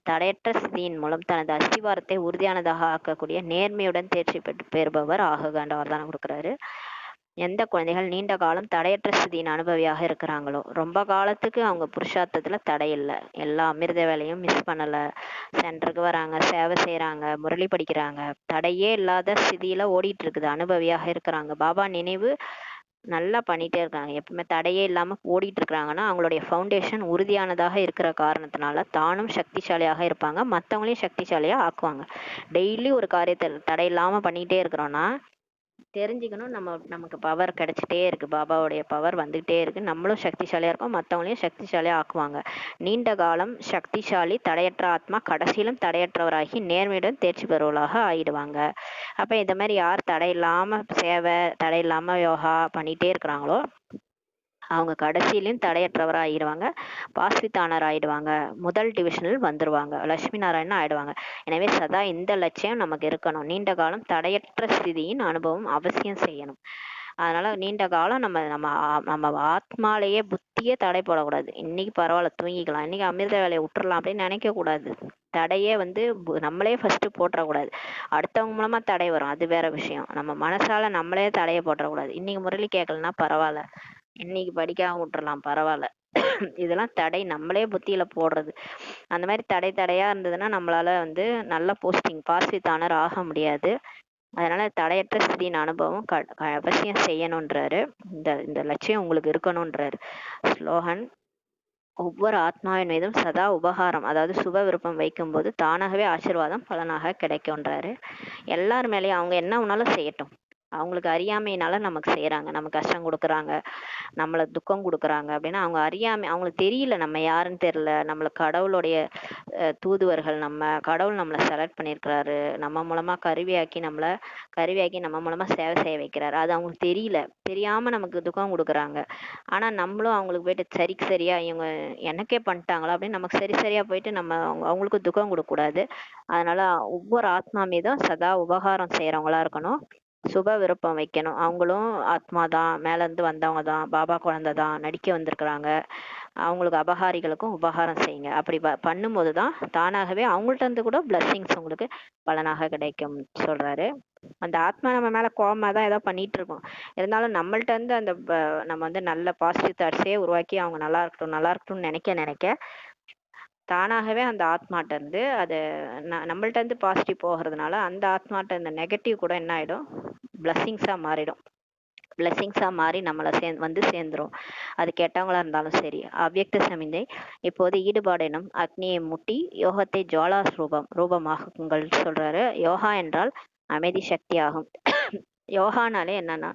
தடையற்ற ஸ்திதியின் மூலம் தனது அஸ்திவாரத்தை உறுதியானதாக ஆக்கக்கூடிய நேர்மையுடன் தேர்ச்சி பெறுபவர் ஆகுகாண்ட வரதானம் கொடுக்குறாரு. எந்த குழந்தைகள் நீண்ட காலம் தடையற்ற ஸ்திதியின் அனுபவியாக இருக்கிறாங்களோ, ரொம்ப காலத்துக்கு அவங்க புருஷார்த்தத்துல தடை இல்லை, எல்லா அமிர்த வேலையும் மிஸ் பண்ணல, சென்டருக்கு வராங்க, சேவை செய்யறாங்க, முரளி படிக்கிறாங்க, தடையே இல்லாத ஸ்திதியில ஓடிட்டு இருக்குது, அனுபவியாக இருக்கிறாங்க. பாபா நினைவு நல்லா பண்ணிட்டே இருக்காங்க, எப்பவுமே தடையே இல்லாம ஓடிட்டு இருக்கிறாங்கன்னா அவங்களுடைய ஃபவுண்டேஷன் உறுதியானதாக இருக்கிற காரணத்தினால தானும் சக்திசாலியாக இருப்பாங்க, மற்றவங்களையும் சக்திசாலியா ஆக்குவாங்க. டெய்லி ஒரு காரியத்தை தடை இல்லாம பண்ணிட்டே இருக்கிறோம்னா தெரிஞ்சுக்கணும், நமக்கு பவர் கிடைச்சிட்டே இருக்கு, பாபாவுடைய பவர் வந்துகிட்டே இருக்கு, நம்மளும் சக்திசாலியா இருக்கோம், மற்றவங்களையும் சக்திசாலியா ஆக்குவாங்க. நீண்ட காலம் சக்திசாலி தடையற்ற ஆத்மா கடைசியிலும் தடையற்றவராகி நேர்மையுடன் தேர்ச்சி பெறுவர்களாக ஆயிடுவாங்க. அப்ப இந்த மாதிரி யார் தடையில்லாம சேவை, தடையில்லாம யோகா பண்ணிட்டே இருக்கிறாங்களோ அவங்க கடைசியிலையும் தடையற்றவர் ஆயிடுவாங்க, பாஸ்வித்தானர் ஆயிடுவாங்க, முதல் டிவிஷனில் வந்துருவாங்க, லட்சுமி நாராயணன் ஆயிடுவாங்க. எனவே சதா இந்த லட்சியம் நமக்கு இருக்கணும். நீண்ட காலம் தடையற்ற ஸ்திதியின் அனுபவம் அவசியம் செய்யணும். அதனால நீண்ட காலம் நம்ம நம்ம நம்ம ஆத்மாலேயே புத்தியே தடை போடக்கூடாது. இன்னைக்கு பரவாயில்ல தூங்கிக்கலாம், இன்னைக்கு அமிர்த வேலையை விட்டுறலாம் அப்படின்னு நினைக்க கூடாது. தடையே வந்து நம்மளே ஃபர்ஸ்ட் போட்டுறக்கூடாது, அடுத்தவங்க மூலமா தடை வரும், அது வேற விஷயம். நம்ம மனசால நம்மளே தடையை போட்டுறக்கூடாது. இன்னைக்கு முரளி கேட்கலன்னா பரவாயில்ல, இன்னைக்கு படிக்காம விட்டுறலாம் பரவாயில்ல. இதெல்லாம் தடை நம்மளே புத்தியில போடுறது. அந்த மாதிரி தடையா இருந்ததுன்னா நம்மளால வந்து நல்ல போஸ்டிங் பாஸ்வித்தானர் ஆக முடியாது. அதனால தடையற்ற ஸ்திதியின் அனுபவம் அவசியம் செய்யணும்ன்றாரு. இந்த லட்சியம் உங்களுக்கு இருக்கணும்ன்றாரு. ஸ்லோகன், ஒவ்வொரு ஆத்மாவின் மீதும் சதா உபகாரம், அதாவது சுப விருப்பம் வைக்கும் போது தானாகவே ஆசீர்வாதம் பலனாக கிடைக்கும்ன்றாரு. எல்லார் மேலேயும் அவங்க என்ன வேணாலும் செய்யட்டும், அவங்களுக்கு அறியாமையினால நமக்கு செய்றாங்க. நமக்கு கஷ்டம் குடுக்குறாங்க. நம்மள துக்கம் குடுக்குறாங்க அப்படின்னா, அவங்க அறியாமை அவங்களுக்கு தெரியல நம்ம யாருன்னு தெரியல. நம்மள கடவுளுடைய தூதுவர்கள் நம்ம. கடவுள் நம்மள செலக்ட் பண்ணியிருக்கிறாரு. நம்ம மூலமா கருவியாக்கி நம்ம மூலமா சேவை செய்ய வைக்கிறாரு. அது அவங்களுக்கு தெரியல. தெரியாம நமக்கு துக்கம் குடுக்குறாங்க. ஆனா நம்மளும் அவங்களுக்கு போயிட்டு சரிக்கு சரியா இவங்க எனக்கே பண்ணிட்டாங்களா அப்படின்னு நமக்கு சரியா போயிட்டு நம்ம அவங்களுக்கு துக்கம் குடுக்கக்கூடாது. அதனால ஒவ்வொரு ஆத்மா மீதும் சதா உபகாரம் செய்யறவங்களா இருக்கணும். சுப விருப்பம் வைக்கணும். அவங்களும் ஆத்மா தான், மேல இருந்து வந்தவங்க தான், பாபா குழந்தை தான், நடிக்க வந்திருக்கிறாங்க. அவங்களுக்கு அபகாரிகளுக்கும் உபகாரம் செய்யுங்க. அப்படி பண்ணும்போது தான் தானாகவே அவங்கள்ட்ட இருந்து கூட பிளஸ்ஸிங்ஸ் உங்களுக்கு பலனாக கிடைக்கும் சொல்றாரு. அந்த ஆத்மா நம்ம மேல கோவமா தான் ஏதோ பண்ணிட்டு இருக்கோம். இருந்தாலும் நம்மள்ட்ட இருந்து அந்த நம்ம வந்து நல்ல பாசிட்டிவ் தாட்ஸே உருவாக்கி அவங்க நல்லா இருக்கட்டும்னு நினைக்க தானாகவே அந்த ஆத்மாட்ட இருந்து அது நம்மள்ட்ட இருந்து பாசிட்டிவ் போகிறதுனால அந்த ஆத்மாட்ட இந்த நெகட்டிவ் கூட என்ன ஆயிடும், பிளஸ்ஸிங்ஸா மாறிடும். பிளெஸ்ஸிங்ஸா மாறி நம்மளை வந்து சேர்ந்துரும். அது கெட்டவங்களா இருந்தாலும் சரி. அவ்யக்த சமிந்தை இப்போது ஈடுபாடு எனும் அக்னியை மூட்டி யோகத்தை ஜுவாலா ரூபமாகுங்கள் சொல்றாரு. யோகா என்றால் அமைதி சக்தி ஆகும். யோகானாலே என்னன்னா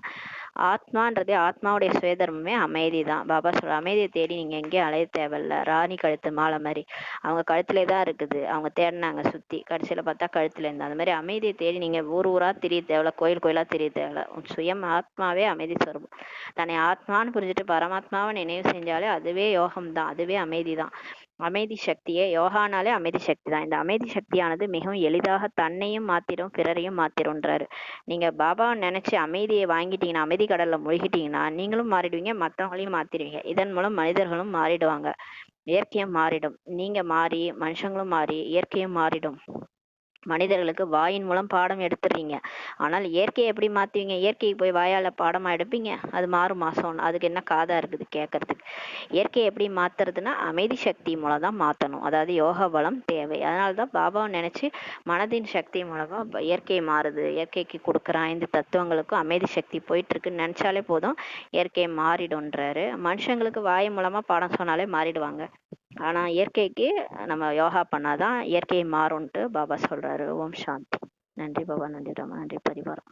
ஆத்மாவுடைய சுயதர்மமே அமைதி தான். பாபா சொல்ற அமைதியை தேடி நீங்க எங்கேயும் அலைய தேவையில்ல. ராணி கழுத்து மாலை மாதிரி அவங்க கழுத்திலே தான் இருக்குது. அவங்க தேடினாங்க சுத்தி, கடைசியில பார்த்தா கழுத்துல இருந்தா. அந்த மாதிரி அமைதியை தேடி நீங்க ஊரா திரிய தேவையில்ல, கோயிலா திரிய தேவையில்ல. சுயம் ஆத்மாவே அமைதி சொரூபம். தன்னை ஆத்மான்னு புரிஞ்சுட்டு பரமாத்மாவை நினைவு செஞ்சாலே அதுவே யோகம் தான், அதுவே அமைதி தான். அமைதி சக்தியே யோகானாலே அமைதி சக்தி தான். இந்த அமைதி சக்தியானது மிகவும் எளிதாக தன்னையும் மாத்திரும் பிறரையும் மாத்திரும்ன்றாரு. நீங்க பாபாவை நினைச்சு அமைதியை வாங்கிட்டீங்கன்னா, அமைதி கடல்ல மூழ்கிட்டீங்கன்னா நீங்களும் மாறிடுவீங்க, மற்றவங்களையும் மாத்திடுவீங்க. இதன் மூலம் மனிதர்களும் மாறிடுவாங்க, இயற்கையும் மாறிடும். நீங்க மாறி மனுஷங்களும் மாறி இயற்கையும் மாறிடும். மனிதர்களுக்கு வாயின் மூலம் பாடம் எடுத்துடுறீங்க. ஆனால் இயற்கையை எப்படி மாத்துவீங்க? இயற்கைக்கு போய் வாயால பாடமா எடுப்பீங்க? அது மாசம் அதுக்கு என்ன காதா இருக்குது கேட்கறதுக்கு? இயற்கையை எப்படி மாத்துறதுன்னா அமைதி சக்தி மூலம் தான் மாத்தணும். அதாவது யோக பலம் தேவை. அதனாலதான் பாபாவை நினைச்சு மனதின் சக்தி மூலமா இயற்கை மாறுது. இயற்கைக்கு கொடுக்குற 5 தத்துவங்களுக்கும் அமைதி சக்தி போயிட்டு இருக்குன்னு நினைச்சாலே போதும், இயற்கை மாறிடும்ன்றாரு. மனுஷங்களுக்கு வாய் மூலமா பாடம் சொன்னாலே மாறிடுவாங்க. ஆனா இயற்கைக்கு நம்ம யோகா பண்ணாதான் இயற்கை மாறும்ட்டு பாபா சொல்றாரு. ஓம் சாந்தி. நன்றி பாபா, நன்றி ராமா, நன்றி பரிவாரம்.